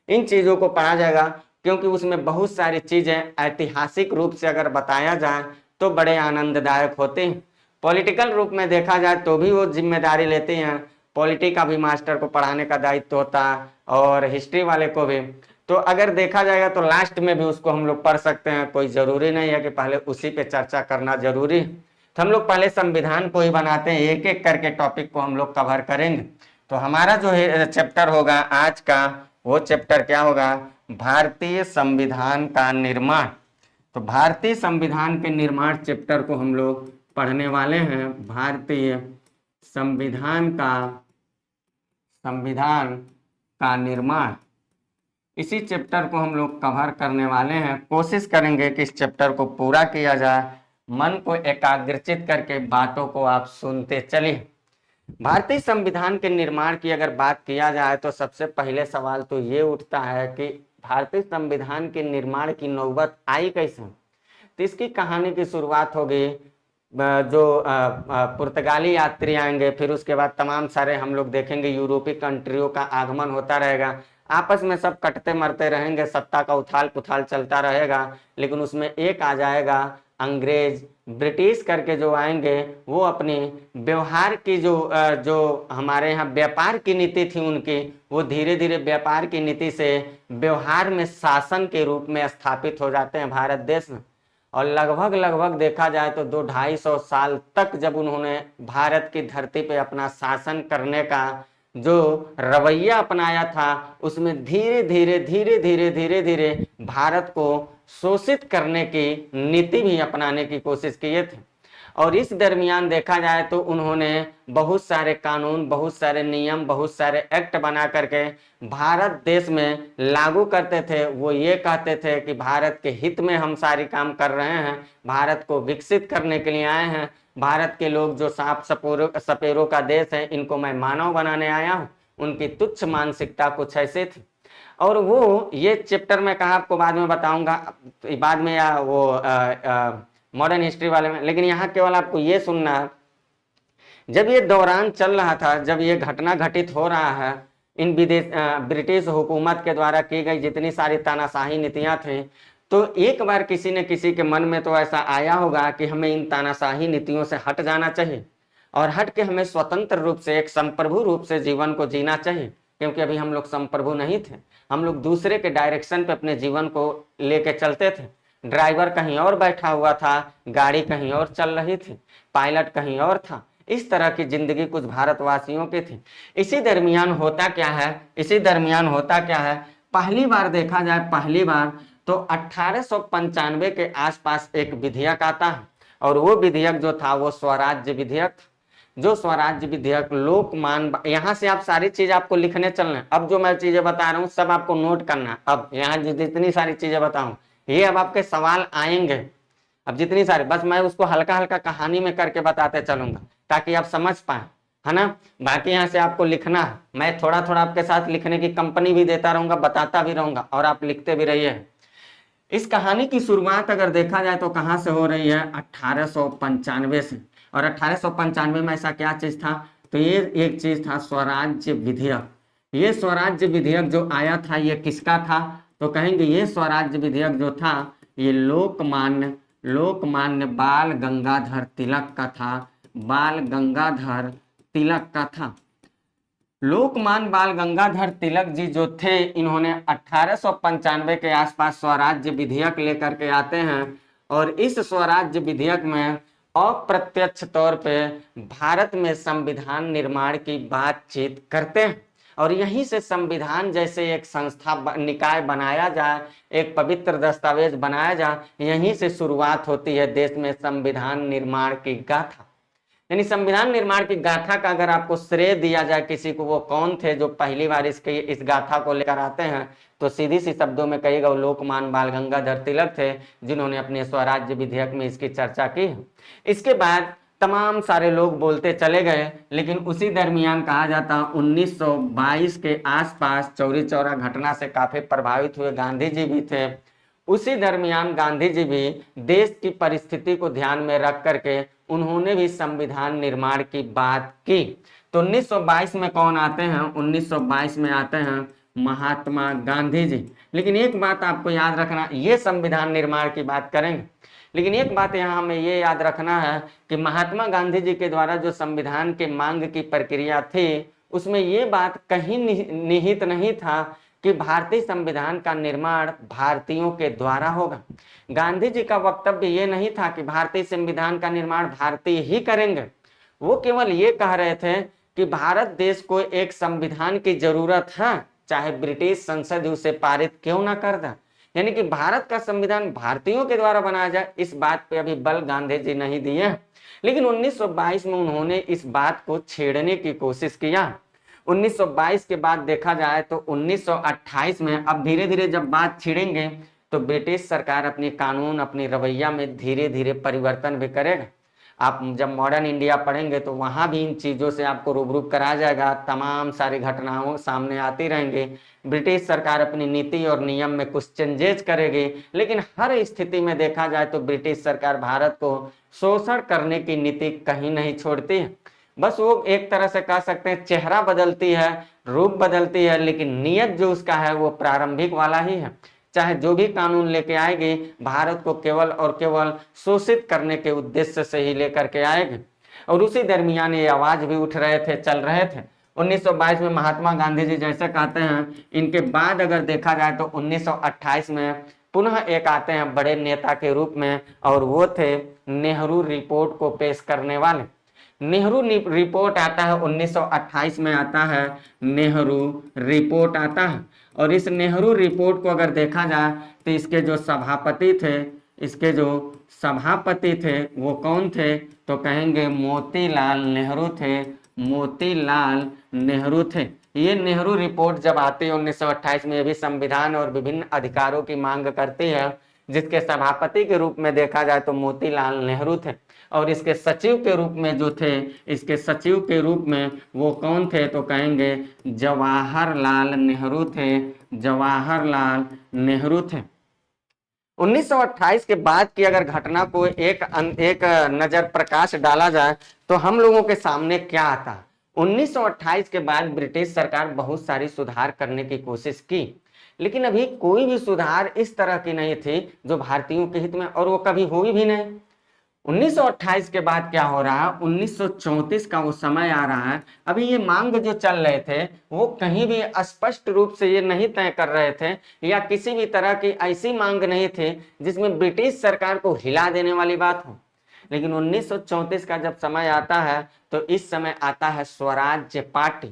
Speaker 1: इन चीजों को पढ़ा जाएगा क्योंकि उसमें बहुत सारी चीजें ऐतिहासिक रूप से अगर बताया जाए तो बड़े आनंददायक होते हैं। पॉलिटिकल रूप में देखा जाए तो भी वो जिम्मेदारी लेते हैं, पॉलिटी का भी मास्टर को पढ़ाने का दायित्व होता है और हिस्ट्री वाले को भी। तो अगर देखा जाएगा तो लास्ट में भी उसको हम लोग पढ़ सकते हैं, कोई जरूरी नहीं है कि पहले उसी पे चर्चा करना जरूरी है। तो हम लोग पहले संविधान को ही बनाते हैं, एक एक करके टॉपिक को हम लोग कवर करेंगे। तो हमारा जो है चैप्टर होगा आज का, वो चैप्टर क्या होगा, भारतीय संविधान का निर्माण। तो भारतीय संविधान के निर्माण चैप्टर को हम लोग पढ़ने वाले हैं। भारतीय संविधान का निर्माण, इसी चैप्टर को हम लोग कवर करने वाले हैं। कोशिश करेंगे कि इस चैप्टर को पूरा किया जाए, मन को एकाग्रचित करके बातों को आप सुनते चलिए। भारतीय संविधान के निर्माण की अगर बात किया जाए तो सबसे पहले सवाल तो ये उठता है कि भारतीय संविधान के निर्माण की नौबत आई कैसे। तो इसकी कहानी की शुरुआत होगी, जो पुर्तगाली यात्री आएंगे, फिर उसके बाद तमाम सारे हम लोग देखेंगे यूरोपीय कंट्रियों का आगमन होता रहेगा, आपस में सब कटते मरते रहेंगे, सत्ता का उथाल पुथाल चलता रहेगा, लेकिन उसमें एक आ जाएगा अंग्रेज, ब्रिटिश करके जो आएंगे, वो अपनी व्यवहार की जो हमारे यहाँ व्यापार की नीति थी उनकी, वो धीरे धीरे व्यापार की नीति से व्यवहार में शासन के रूप में स्थापित हो जाते हैं भारत देश में। और लगभग देखा जाए तो 200-250 साल तक जब उन्होंने भारत की धरती पे अपना शासन करने का जो रवैया अपनाया था, उसमें धीरे धीरे भारत को शोषित करने की नीति भी अपनाने की कोशिश किए थे। और इस दरमियान देखा जाए तो उन्होंने बहुत सारे कानून, बहुत सारे नियम, बहुत सारे एक्ट बना करके भारत देश में लागू करते थे। वो ये कहते थे कि भारत के हित में हम सारी काम कर रहे हैं, भारत को विकसित करने के लिए आए हैं, भारत के लोग जो सांप सपेरों का देश है, इनको मैं मानव बनाने आया हूँ। उनकी तुच्छ मानसिकता कुछ ऐसे थी। और वो ये चैप्टर में कहा आपको बाद में बताऊंगा, बाद में, या वो मॉडर्न हिस्ट्री वाले में, लेकिन यहाँ केवल आपको ये सुनना है, जब ये दौरान चल रहा था, जब ये घटना घटित हो रहा है, इन ब्रिटिश हुकूमत के द्वारा की गई जितनी सारी तानाशाही नीतियां थी, तो एक बार किसी न किसी के मन में तो ऐसा आया होगा कि हमें इन तानाशाही नीतियों से हट जाना चाहिए और हट के हमें स्वतंत्र रूप से, एक संप्रभु रूप से जीवन को जीना चाहिए। क्योंकि अभी हम लोग संप्रभु नहीं थे, हम लोग दूसरे के डायरेक्शन पे अपने जीवन को लेके चलते थे। ड्राइवर कहीं और बैठा हुआ था, गाड़ी कहीं और चल रही थी, पायलट कहीं और था। इस तरह की जिंदगी कुछ भारतवासियों की थी। इसी दरमियान होता क्या है, पहली बार देखा जाए, पहली बार तो 1895 के आसपास एक विधेयक आता है, और वो विधेयक जो था वो स्वराज्य विधेयक था। जो स्वराज्य विधेयक लोकमान, यहाँ से आप सारी चीज आपको लिखने चलना है। अब जो मैं चीजें बता रहा हूँ सब आपको नोट करना है। अब यहाँ जितनी सारी चीजें बताऊं, ये अब आपके सवाल आएंगे। अब जितनी सारी, बस मैं उसको हल्का हल्का कहानी में करके बताते चलूंगा ताकि आप समझ पाए, है ना। बाकी यहाँ से आपको लिखना है, मैं थोड़ा थोड़ा आपके साथ लिखने की कंपनी भी देता रहूंगा, बताता भी रहूंगा, और आप लिखते भी रहिए। इस कहानी की शुरुआत अगर देखा जाए तो कहाँ से हो रही है, 1895 से। और 1895 में ऐसा क्या चीज था, तो ये एक चीज था स्वराज्य विधेयक। ये स्वराज्य विधेयक जो आया था ये किसका था, तो कहेंगे ये स्वराज्य विधेयक जो था ये लोकमान्य बाल गंगाधर तिलक का था। बाल गंगाधर तिलक का था। लोकमान्य बाल गंगाधर तिलक जी जो थे, इन्होंने 1895 के आसपास स्वराज्य विधेयक लेकर के आते हैं। और इस स्वराज्य विधेयक में अप्रत्यक्ष तौर पे भारत में संविधान निर्माण की बातचीत करते हैं। और यहीं से संविधान जैसे एक संस्था, निकाय बनाया जाए, एक पवित्र दस्तावेज बनाया जाए, यहीं से शुरुआत होती है देश में संविधान निर्माण की गाथा। यानी संविधान निर्माण की गाथा का अगर आपको श्रेय दिया जाए किसी को, वो कौन थे जो पहली बार इस गाथा को लेकर आते हैं, तो सीधी सी शब्दों में कहिएगा वो लोकमान्य बाल गंगाधर तिलक थे, जिन्होंने अपने स्वराज्य विधेयक में इसकी चर्चा की। इसके बाद तमाम सारे लोग बोलते चले गए, लेकिन उसी दरमियान कहा जाता 1922 के आसपास चौरी चौरा घटना से काफी प्रभावित हुए गांधी जी भी थे। उसी दरमियान गांधी जी भी देश की परिस्थिति को ध्यान में रख करके उन्होंने भी संविधान निर्माण की बात की। तो 1922 में कौन आते हैं, 1922 में आते हैं महात्मा गांधी जी। लेकिन एक बात आपको याद रखना, ये संविधान निर्माण की बात करेंगे, लेकिन एक बात यहाँ हमें ये याद रखना है कि महात्मा गांधी जी के द्वारा जो संविधान के मांग की प्रक्रिया थी, उसमें ये बात कहीं निहित नहीं था कि भारतीय संविधान का निर्माण भारतीयों के द्वारा होगा। गांधी जी का वक्तव्य ये नहीं था कि भारतीय संविधान का निर्माण भारतीय ही करेंगे। वो केवल ये कह रहे थे कि भारत देश को एक संविधान की जरूरत है, चाहे ब्रिटिश संसद उसे पारित क्यों ना कर दे। यानी कि भारत का संविधान भारतीयों के द्वारा बनाया जाए, इस बात पे अभी बल गांधी जी नहीं दिए। लेकिन 1922 में उन्होंने इस बात को छेड़ने की कोशिश किया। 1922 के बाद देखा जाए तो 1928 में, अब धीरे धीरे जब बात छिड़ेंगे तो ब्रिटिश सरकार अपनी कानून, अपनी रवैया में धीरे धीरे परिवर्तन भी करेगा। आप जब मॉडर्न इंडिया पढ़ेंगे तो वहां भी इन चीजों से आपको रूबरू कराया जाएगा, तमाम सारी घटनाओं सामने आती रहेंगी। ब्रिटिश सरकार अपनी नीति और नियम में कुछ चेंजेस करेगी, लेकिन हर स्थिति में देखा जाए तो ब्रिटिश सरकार भारत को शोषण करने की नीति कहीं नहीं छोड़ती है। बस वो एक तरह से कह सकते हैं चेहरा बदलती है, रूप बदलती है, लेकिन नियत जो उसका है वो प्रारंभिक वाला ही है। चाहे जो भी कानून लेके आएगी, भारत को केवल और केवल शोषित करने के उद्देश्य से ही लेकर के आएगी। और उसी दरमियान ये आवाज भी उठ रहे थे, चल रहे थे। 1922 में महात्मा गांधी जी जैसे कहते हैं, इनके बाद अगर देखा जाए तो 1928 में पुनः एक आते हैं बड़े नेता के रूप में, और वो थे नेहरू रिपोर्ट को पेश करने वाले। नेहरू रिपोर्ट आता है 1928 में, आता है नेहरू रिपोर्ट आता है। और इस नेहरू रिपोर्ट को अगर देखा जाए तो इसके जो सभापति थे इसके जो सभापति थे वो कौन थे, तो कहेंगे मोतीलाल नेहरू थे, मोतीलाल नेहरू थे। ये नेहरू रिपोर्ट जब आती है 1928 में, ये भी संविधान और विभिन्न अधिकारों की मांग करती है, जिसके सभापति के रूप में देखा जाए तो मोतीलाल नेहरू थे। और इसके सचिव के रूप में जो थे, इसके सचिव के रूप में वो कौन थे, तो कहेंगे जवाहरलाल नेहरू थे, जवाहरलाल नेहरू थे। 1928 के बाद की अगर घटना को एक नजर प्रकाश डाला जाए तो हम लोगों के सामने क्या आता। 1928 के बाद ब्रिटिश सरकार बहुत सारी सुधार करने की कोशिश की, लेकिन अभी कोई भी सुधार इस तरह की नहीं थी जो भारतीयों के हित में, और वो कभी हुई भी नहीं। 1928 के बाद क्या हो रहा है, 1934 का वो समय आ रहा है। अभी ये मांग जो चल रहे थे वो कहीं भी स्पष्ट रूप से ये नहीं तय कर रहे थे, या किसी भी तरह की ऐसी मांग नहीं थी जिसमें ब्रिटिश सरकार को हिला देने वाली बात हो। लेकिन 1934 का जब समय आता है तो इस समय आता है स्वराज्य पार्टी।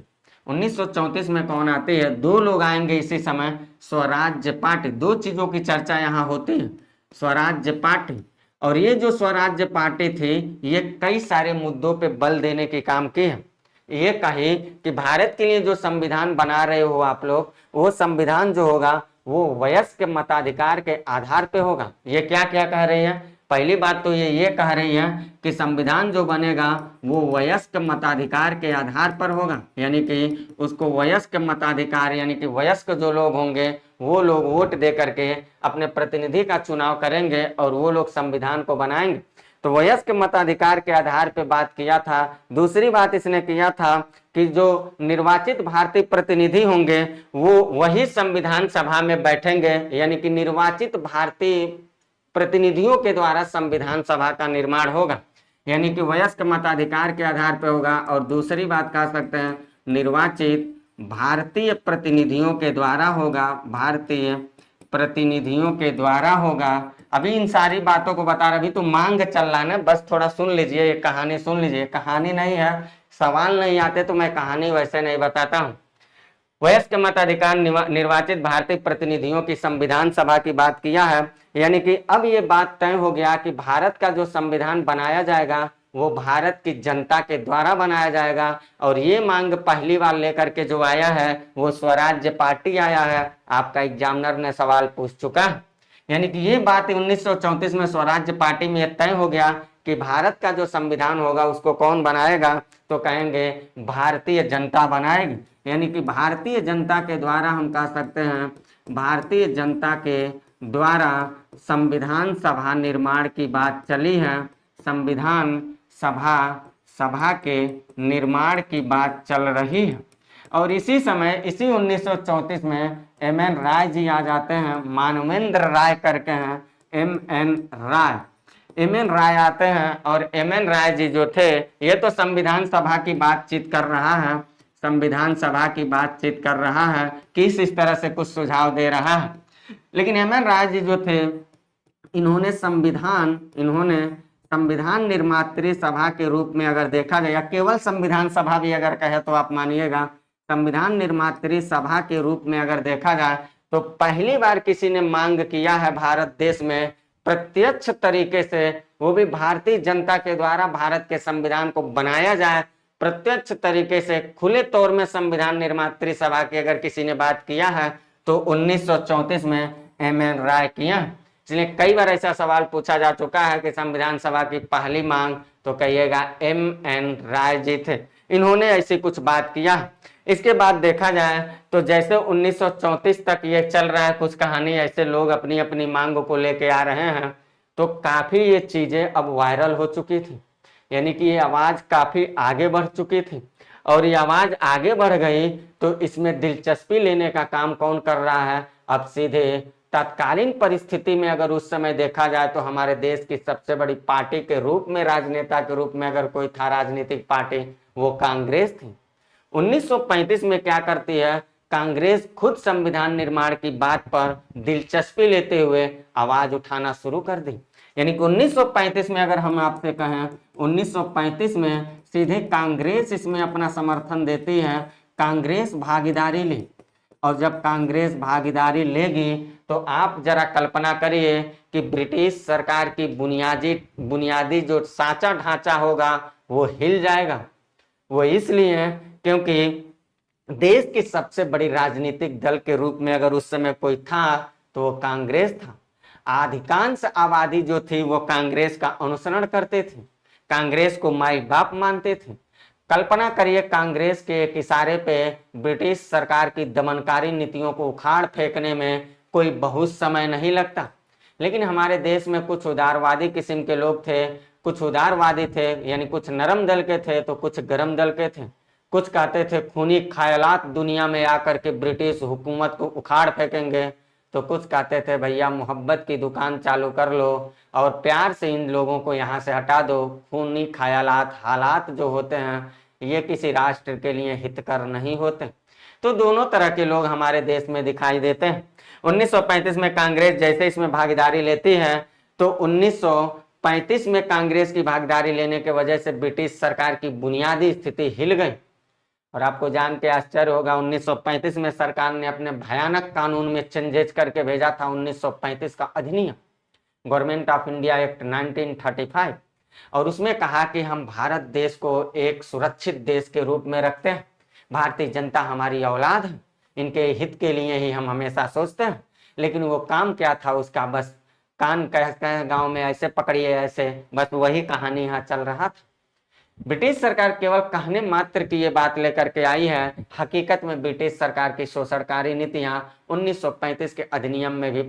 Speaker 1: 1934 में कौन आती है, दो लोग आएंगे इसी समय, स्वराज्य पार्टी। दो चीजों की चर्चा यहाँ होती है, स्वराज्य पार्टी। और ये जो स्वराज्य पार्टी थी ये कई सारे मुद्दों पे बल देने के काम की है। ये कही कि भारत के लिए जो संविधान बना रहे हो आप लोग, वो संविधान जो होगा वो वयस्क मताधिकार के आधार पे होगा। ये क्या क्या कह रही है, पहली बात तो ये कह रही है कि संविधान जो बनेगा वो वयस्क मताधिकार के आधार पर होगा, यानी कि उसको वयस्क मताधिकार, यानी कि वयस्क जो लोग होंगे वो लोग वोट दे करके अपने प्रतिनिधि का चुनाव करेंगे और वो लोग संविधान को बनाएंगे। तो वयस्क मताधिकार के आधार पर बात किया था। दूसरी बात इसने किया था कि जो निर्वाचित भारतीय प्रतिनिधि होंगे वो वही संविधान सभा में बैठेंगे, यानी कि निर्वाचित भारतीय प्रतिनिधियों के द्वारा संविधान सभा का निर्माण होगा, यानी कि वयस्क मताधिकार के आधार पर होगा। और दूसरी बात कह सकते हैं निर्वाचित भारतीय प्रतिनिधियों के द्वारा होगा, भारतीय प्रतिनिधियों के द्वारा होगा। अभी इन सारी बातों को बता रहा, अभी तो मांग चल रहा है ना, बस थोड़ा सुन लीजिए, ये कहानी सुन लीजिए। कहानी नहीं है, सवाल नहीं आते तो मैं कहानी वैसे नहीं बताता हूँ। वयस्क मताधिकार निर्वाचित भारतीय प्रतिनिधियों की संविधान सभा की बात किया है, यानी कि अब ये बात तय हो गया कि भारत का जो संविधान बनाया जाएगा वो भारत की जनता के द्वारा बनाया जाएगा। और ये मांग पहली बार लेकर के जो आया है वो स्वराज्य पार्टी आया है। आपका एग्जामिनर ने सवाल पूछ चुका है, यानी कि ये बात 1934 में स्वराज्य पार्टी में तय हो गया कि भारत का जो संविधान होगा उसको कौन बनाएगा, तो कहेंगे भारतीय जनता बनाएगी। यानी कि भारतीय जनता के द्वारा, हम कह सकते हैं भारतीय जनता के द्वारा संविधान सभा निर्माण की बात चली है, संविधान सभा के निर्माण की बात चल रही है। और इसी समय, इसी 1934 में M.N. राय जी आ जाते हैं, मानवेंद्र राय करके हैं, M.N. राय आते हैं। और M.N. राय जी जो थे ये तो संविधान सभा की बातचीत कर रहा है, संविधान सभा की बातचीत कर रहा है, किस इस तरह से कुछ सुझाव दे रहा है। लेकिन M.N. राय जी जो थे इन्होंने संविधान निर्मात्री सभा के रूप में अगर देखा जाए, या केवल संविधान सभा भी अगर कहे तो आप मानिएगा, संविधान निर्मात्री सभा के रूप में अगर देखा जाए तो पहली बार किसी ने मांग किया है भारत देश में प्रत्यक्ष तरीके से, वो भी भारतीय जनता के द्वारा भारत के संविधान को बनाया जाए, प्रत्यक्ष तरीके से खुले तौर में संविधान निर्मात्री सभा की अगर किसी ने बात किया है तो 1934 में M.N. राय किया। इसलिए कई बार ऐसा सवाल पूछा जा चुका है कि संविधान सभा की पहली मांग, तो कहिएगा M.N. राय जी थे, इन्होंने ऐसी कुछ बात किया। इसके बाद देखा जाए तो जैसे 1934 तक ये चल रहा है, कुछ कहानी ऐसे लोग अपनी अपनी मांग को लेके आ रहे हैं, तो काफी ये चीजें अब वायरल हो चुकी थी, यानी कि ये आवाज काफी आगे बढ़ चुकी थी। और ये आवाज आगे बढ़ गई तो इसमें दिलचस्पी लेने का काम कौन कर रहा है, अब सीधे तत्कालीन परिस्थिति में अगर उस समय देखा जाए तो हमारे देश की सबसे बड़ी पार्टी के रूप में, राजनेता के रूप में अगर कोई था राजनीतिक पार्टी, वो कांग्रेस थी। 1935 में क्या करती है, कांग्रेस खुद संविधान निर्माण की बात पर दिलचस्पी लेते हुए आवाज उठाना शुरू कर दी। यानी कि 1935 में अगर हम आपसे कहें, 1935 में सीधे कांग्रेस इसमें अपना समर्थन देती है, कांग्रेस भागीदारी ली। और जब कांग्रेस भागीदारी लेगी तो आप जरा कल्पना करिए कि ब्रिटिश सरकार की बुनियादी बुनियादी जो सांचा ढांचा होगा वो हिल जाएगा। वो इसलिए क्योंकि देश की सबसे बड़ी राजनीतिक दल के रूप में अगर उस समय कोई था तो वो कांग्रेस था। अधिकांश आबादी जो थी वो कांग्रेस का अनुसरण करते थे, कांग्रेस को माई बाप मानते थे। कल्पना करिए कांग्रेस के एक इशारे पे ब्रिटिश सरकार की दमनकारी नीतियों को उखाड़ फेंकने में कोई बहुत समय नहीं लगता। लेकिन हमारे देश में कुछ उदारवादी किस्म के लोग थे, कुछ उदारवादी थे यानी कुछ नरम दल के थे तो कुछ गरम दल के थे। कुछ कहते थे खूनी ख्यालात दुनिया में आकर के ब्रिटिश हुकूमत को उखाड़ फेंकेंगे, तो कुछ कहते थे भैया मोहब्बत की दुकान चालू कर लो और प्यार से इन लोगों को यहाँ से हटा दो। खूनी ख्यालात हालात जो होते हैं ये किसी राष्ट्र के लिए हितकर नहीं होते। तो दोनों तरह के लोग हमारे देश में दिखाई देते हैं। 1935 में कांग्रेस जैसे इसमें भागीदारी लेती है तो 1935 में कांग्रेस की भागीदारी लेने के वजह से ब्रिटिश सरकार की बुनियादी स्थिति हिल गई। और आपको जान के आश्चर्य होगा 1935 में सरकार ने अपने भयानक कानून में चेंजेस करके भेजा था 1935 का अधिनियम, गवर्नमेंट ऑफ इंडिया एक्ट 1935, और उसमें कहा कि हम भारत देश को एक सुरक्षित देश के रूप में रखते हैं। भारतीय जनता हमारी औलाद है, इनके हित के लिए ही हम हमेशा सोचते हैं। लेकिन वो काम क्या था उसका, बस कान कह गांव में ऐसे पकड़िए ऐसे, बस वही कहानी यहाँ चल रहा था। ब्रिटिश सरकार केवल कहने मात्र की ये बात लेकर के आई है, हकीकत में ब्रिटिश सरकार की शोषणकारी नीतियां 1935 के अधिनियम में भी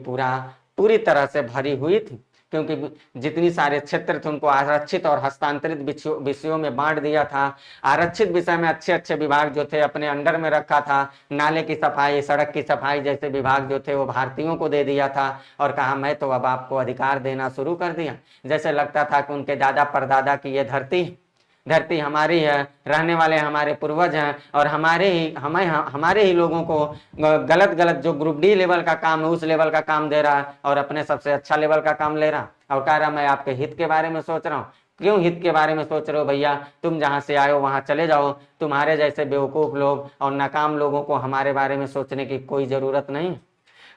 Speaker 1: पूरी तरह से भरी हुई थी, क्योंकि जितनी सारे क्षेत्र थे उनको आरक्षित और हस्तांतरित विषयों में बांट दिया था। आरक्षित विषय में अच्छे अच्छे विभाग जो थे अपने अंडर में रखा था। नाले की सफाई, सड़क की सफाई जैसे विभाग जो थे वो भारतीयों को दे दिया था और कहा मैं तो अब आपको अधिकार देना शुरू कर दिया। जैसे लगता था कि उनके दादा परदादा की ये धरती हमारी है, रहने वाले हमारे पूर्वज हैं और हमारे ही लोगों को गलत गलत जो ग्रुप डी लेवल का काम है उस लेवल का काम दे रहा है और अपने सबसे अच्छा लेवल का काम ले रहा और कह रहा मैं आपके हित के बारे में सोच रहा हूँ। क्यों हित के बारे में सोच रहे हो भैया, तुम जहां से आए हो वहां चले जाओ। तुम्हारे जैसे बेवकूफ लोग और नाकाम लोगों को हमारे बारे में सोचने की कोई जरूरत नहीं।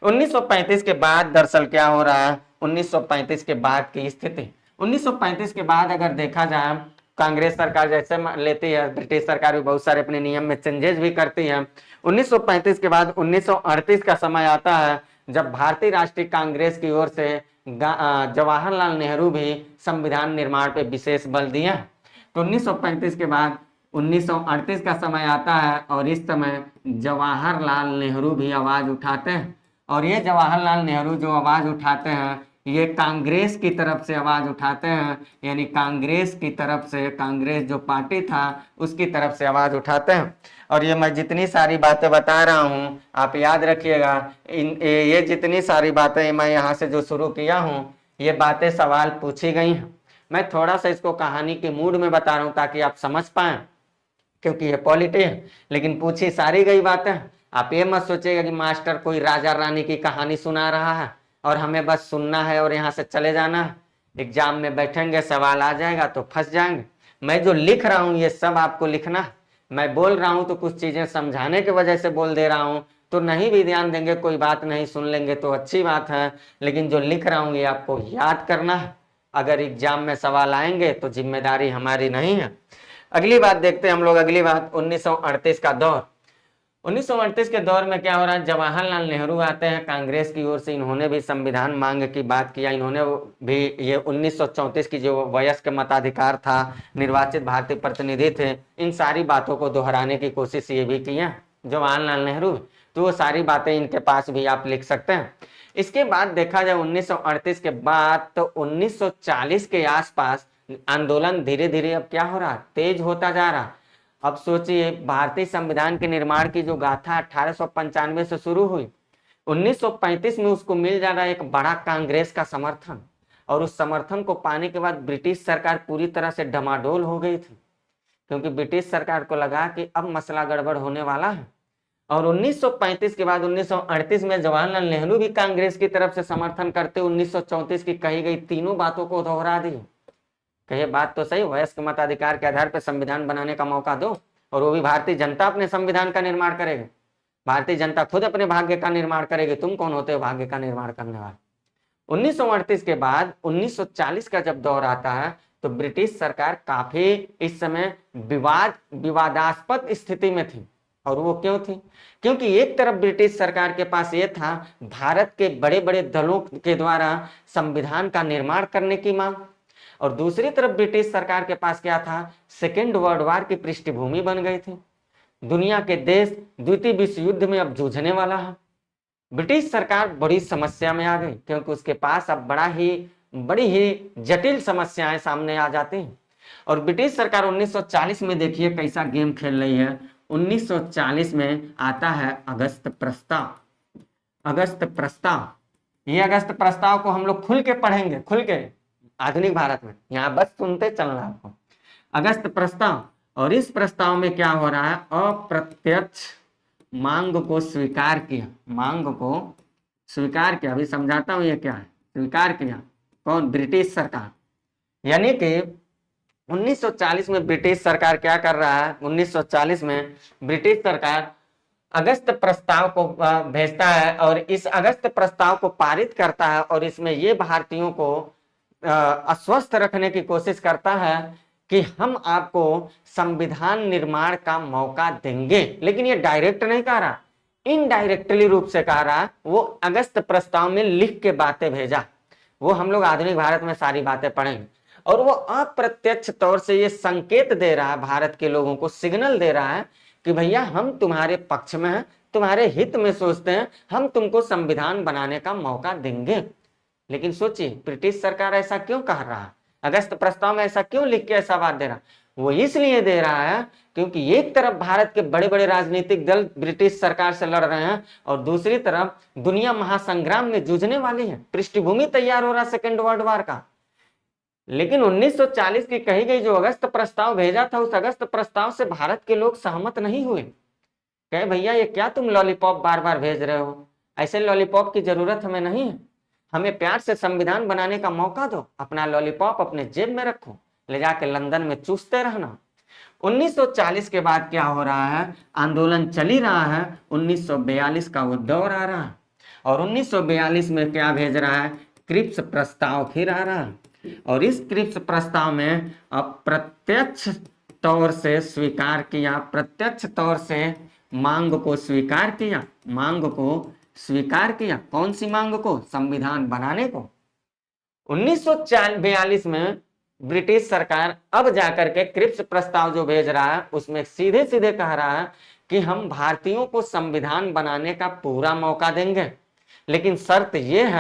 Speaker 1: 1935 के बाद दरअसल क्या हो रहा है, 1935 के बाद की स्थिति, 1935 के बाद अगर देखा जाए कांग्रेस सरकार जैसे लेती है, ब्रिटिश सरकार भी बहुत सारे अपने नियम में चेंजेस भी करती है। 1935 के बाद 1938 का समय आता है जब भारतीय राष्ट्रीय कांग्रेस की ओर से जवाहरलाल नेहरू भी संविधान निर्माण पे विशेष बल दिया। तो 1935 के बाद 1938 का समय आता है और इस समय जवाहरलाल नेहरू भी आवाज उठाते हैं। और ये जवाहरलाल नेहरू जो आवाज उठाते हैं ये कांग्रेस की तरफ से आवाज उठाते हैं, यानी कांग्रेस की तरफ से, कांग्रेस जो पार्टी था उसकी तरफ से आवाज उठाते हैं। और ये मैं जितनी सारी बातें बता रहा हूँ आप याद रखिएगा, ये जितनी सारी बातें मैं यहाँ से जो शुरू किया हूँ ये बातें सवाल पूछी गई हैं। मैं थोड़ा सा इसको कहानी के मूड में बता रहा हूँ ताकि आप समझ पाए, क्योंकि ये पॉलिटी है लेकिन पूछी सारी गई बातें। आप ये मत सोचिएगा कि मास्टर कोई राजा रानी की कहानी सुना रहा है और हमें बस सुनना है और यहाँ से चले जाना है। एग्जाम में बैठेंगे सवाल आ जाएगा तो फंस जाएंगे। मैं जो लिख रहा हूँ ये सब आपको लिखना है। मैं बोल रहा हूँ तो कुछ चीजें समझाने की वजह से बोल दे रहा हूँ, तो नहीं भी ध्यान देंगे कोई बात नहीं, सुन लेंगे तो अच्छी बात है, लेकिन जो लिख रहा हूँ ये आपको याद करना है। अगर एग्जाम में सवाल आएंगे तो जिम्मेदारी हमारी नहीं है। अगली बात देखते हैं हम लोग, अगली बात 1938 का दौर। 1938 के दौर में क्या हो रहा है, जवाहरलाल नेहरू आते हैं कांग्रेस की ओर से, इन्होंने भी संविधान मांग की बात किया। इन्होंने भी ये 1934 की जो वयस्क मताधिकार था, निर्वाचित भारतीय प्रतिनिधि थे, इन सारी बातों को दोहराने की कोशिश ये भी की है जवाहरलाल नेहरू। तो वो सारी बातें इनके पास भी आप लिख सकते हैं। इसके बाद देखा जाए 1938 के बाद तो 1940 के आसपास आंदोलन धीरे धीरे अब क्या हो रहा है, तेज होता जा रहा। अब सोचिए भारतीय संविधान के निर्माण की जो गाथा 1895 से शुरू हुई, 1935 में उसको मिल जा रहा है एक बड़ा कांग्रेस का समर्थन, और उस समर्थन को पाने के बाद ब्रिटिश सरकार पूरी तरह से डमाडोल हो गई थी, क्योंकि ब्रिटिश सरकार को लगा कि अब मसला गड़बड़ होने वाला है। और 1935 के बाद 1938 में जवाहरलाल नेहरू भी कांग्रेस की तरफ से समर्थन करते 1934 की कही गई तीनों बातों को दोहरा दी। कहे बात तो सही, वयस्क मताधिकार के आधार पर संविधान बनाने का मौका दो, और वो भी भारतीय जनता अपने संविधान का निर्माण करेगी। भारतीय जनता खुद अपने भाग्य का निर्माण करेगी, तुम कौन होते हो भाग्य का निर्माण करने वाले। 1938 के बाद 1940 का जब दौर आता है तो ब्रिटिश सरकार काफी इस समय विवादास्पद स्थिति में थी। और वो क्यों थी? क्योंकि एक तरफ ब्रिटिश सरकार के पास ये था भारत के बड़े बड़े दलों के द्वारा संविधान का निर्माण करने की मांग, और दूसरी तरफ ब्रिटिश सरकार के पास क्या था, सेकेंड वर्ल्ड वार की पृष्ठभूमि बन गई थी। दुनिया के देश द्वितीय विश्व युद्ध में अब जूझने वाला है। ब्रिटिश सरकार बड़ी समस्या में आ गई क्योंकि उसके पास अब बड़ी ही जटिल समस्याएं सामने आ जाती हैं। और ब्रिटिश सरकार 1940 में देखिए कैसा गेम खेल रही है। 1940 में आता है अगस्त प्रस्ताव। अगस्त प्रस्ताव, ये अगस्त प्रस्ताव को हम लोग खुल के पढ़ेंगे, खुल के आधुनिक भारत में, यहाँ बस सुनते चलना आपको। अगस्त प्रस्ताव, और इस प्रस्ताव में क्या हो रहा है, अप्रत्यक्ष मांग को स्वीकार किया, मांग को स्वीकार किया। अभी समझाता हूं ये क्या है। स्वीकार किया कौन? ब्रिटिश सरकार। यानी कि 1940 में ब्रिटिश सरकार क्या कर रहा है, 1940 में ब्रिटिश सरकार अगस्त प्रस्ताव को भेजता है और इस अगस्त प्रस्ताव को पारित करता है, और इसमें ये भारतीयों को अस्वस्थ रखने की कोशिश करता है कि हम आपको संविधान निर्माण का मौका देंगे। लेकिन ये डायरेक्ट नहीं कह रहा, इनडायरेक्टली रूप से कह रहा। वो अगस्त प्रस्ताव में लिख के बातें भेजा, वो हम लोग आधुनिक भारत में सारी बातें पढ़ेंगे। और वो अप्रत्यक्ष तौर से ये संकेत दे रहा है, भारत के लोगों को सिग्नल दे रहा है कि भैया हम तुम्हारे पक्ष में हैं, तुम्हारे हित में सोचते हैं, हम तुमको संविधान बनाने का मौका देंगे। लेकिन सोचिए ब्रिटिश सरकार ऐसा क्यों कह रहा है, अगस्त प्रस्ताव में ऐसा क्यों लिख के ऐसा बात दे रहा? वो इसलिए दे रहा है क्योंकि एक तरफ भारत के बड़े बड़े राजनीतिक दल ब्रिटिश सरकार से लड़ रहे हैं और दूसरी तरफ दुनिया महासंग्राम में जूझने वाली है, पृष्ठभूमि तैयार हो रहा सेकेंड वर्ल्ड वार का। लेकिन 1940 की कही गई जो अगस्त प्रस्ताव भेजा था, उस अगस्त प्रस्ताव से भारत के लोग सहमत नहीं हुए। कहे भैया ये क्या तुम लॉलीपॉप बार बार भेज रहे हो, ऐसे लॉलीपॉप की जरूरत हमें नहीं है, हमें प्यार से संविधान बनाने का मौका दो, अपना लॉलीपॉप अपने जेब में रखो, ले जाके लंदन में चूसते रहना। 1940 के बाद क्या हो रहा है, आंदोलन चल ही रहा है। 1942 का वो दौर आ रहा है और 1942 में क्या भेज रहा है, क्रिप्स प्रस्ताव फिर आ रहा है। और इस क्रिप्स प्रस्ताव में अप्रत्यक्ष तौर से स्वीकार किया, प्रत्यक्ष तौर से मांग को स्वीकार किया, मांग को स्वीकार किया। कौन सी मांग को? संविधान बनाने को। 1942 में ब्रिटिश सरकार अब जाकर के क्रिप्स प्रस्ताव जो भेज रहा है उसमें सीधे सीधे कह रहा है कि हम भारतीयों को संविधान बनाने का पूरा मौका देंगे, लेकिन शर्त यह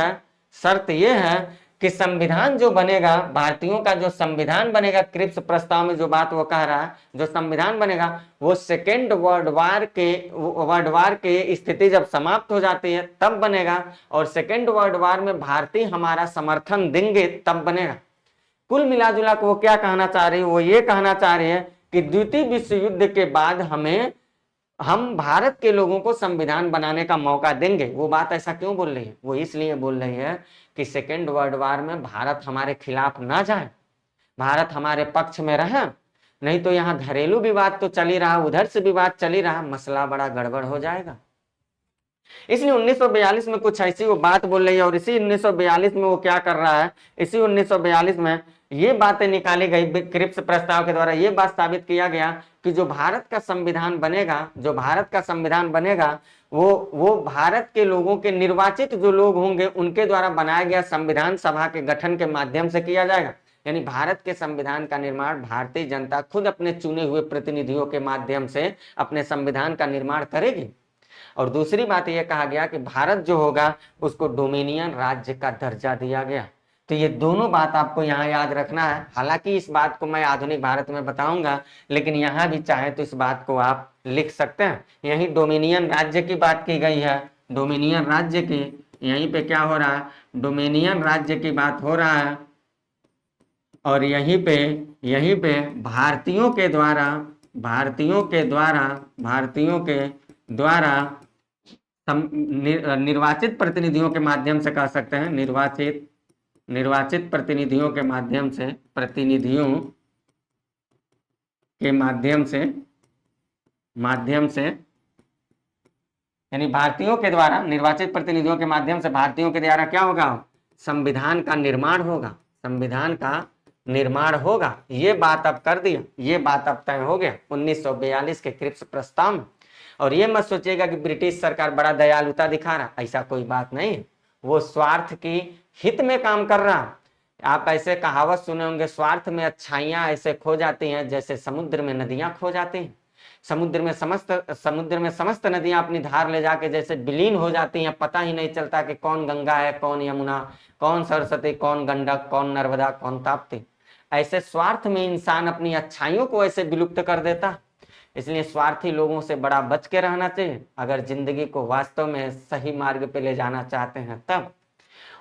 Speaker 1: है कि संविधान जो बनेगा, भारतीयों का जो संविधान बनेगा, क्रिप्स प्रस्ताव में जो बात वो कह रहा है, जो संविधान बनेगा वो सेकेंड वर्ल्ड वार के स्थिति जब समाप्त हो जाती है तब बनेगा, और सेकेंड वर्ल्ड वार में भारतीय हमारा समर्थन देंगे तब बनेगा। कुल मिलाजुला को वो क्या कहना चाह रही है, वो ये कहना चाह रही है कि द्वितीय विश्व युद्ध के बाद हम भारत के लोगों को संविधान बनाने का मौका देंगे। वो बात ऐसा क्यों बोल रही है? वो इसलिए बोल रही है कि सेकेंड वर्ल्ड वार में भारत हमारे खिलाफ ना जाए, भारत हमारे पक्ष में रहे, नहीं तो यहाँ घरेलू विवाद तो चल ही रहा, उधर से विवाद चल ही रहा, मसला बड़ा गड़बड़ हो जाएगा। इसलिए 1942 में कुछ ऐसी वो बात बोल रही है, और इसी 1942 में वो क्या कर रहा है, इसी 1942 में ये बातें निकाली गई क्रिप्स प्रस्ताव के द्वारा। ये बात साबित किया गया कि जो भारत का संविधान बनेगा, वो भारत के लोगों के निर्वाचित जो लोग होंगे उनके द्वारा बनाया गया संविधान सभा के गठन के माध्यम से किया जाएगा। यानी भारत के संविधान का निर्माण भारतीय जनता खुद अपने चुने हुए प्रतिनिधियों के माध्यम से अपने संविधान का निर्माण करेगी। और दूसरी बात यह कहा गया कि भारत जो होगा उसको डोमिनियन राज्य का दर्जा दिया गया। तो ये दोनों बात आपको यहाँ याद रखना है। हालांकि इस बात को मैं आधुनिक भारत में बताऊंगा, लेकिन यहाँ भी चाहे तो इस बात को आप लिख सकते हैं। यही डोमिनियन राज्य की बात की गई है, डोमिनियन राज्य की, यहीं पे क्या हो रहा है, डोमिनियन राज्य की बात हो रहा है। और यहीं पे भारतीयों के द्वारा निर्वाचित प्रतिनिधियों के माध्यम से कह सकते हैं, निर्वाचित प्रतिनिधियों के माध्यम से यानी भारतीयों के द्वारा, निर्वाचित प्रतिनिधियों के माध्यम से भारतीयों के द्वारा क्या होगा, संविधान का निर्माण होगा, संविधान का निर्माण होगा। ये बात अब कर दिया, ये बात अब तय हो गया 1942 के क्रिप्स प्रस्ताव में। और ये मत सोचिएगा कि ब्रिटिश सरकार बड़ा दयालुता दिखा रहा, ऐसा कोई बात नहीं है। वो स्वार्थ की हित में काम कर रहा। आप ऐसे कहावत सुने होंगे, स्वार्थ में अच्छाइयां ऐसे खो जाती हैं जैसे समुद्र में नदियां खो जाती हैं। समुद्र में समस्त नदियां अपनी धार ले जाके जैसे विलीन हो जाती हैं, पता ही नहीं चलता कि कौन गंगा है, कौन यमुना, कौन सरस्वती, कौन गंडक, कौन नर्मदा, कौन ताप्ती। ऐसे स्वार्थ में इंसान अपनी अच्छाइयों को ऐसे विलुप्त कर देता। इसलिए स्वार्थी लोगों से बड़ा बच के रहना चाहिए अगर जिंदगी को वास्तव में सही मार्ग पे ले जाना चाहते हैं। तब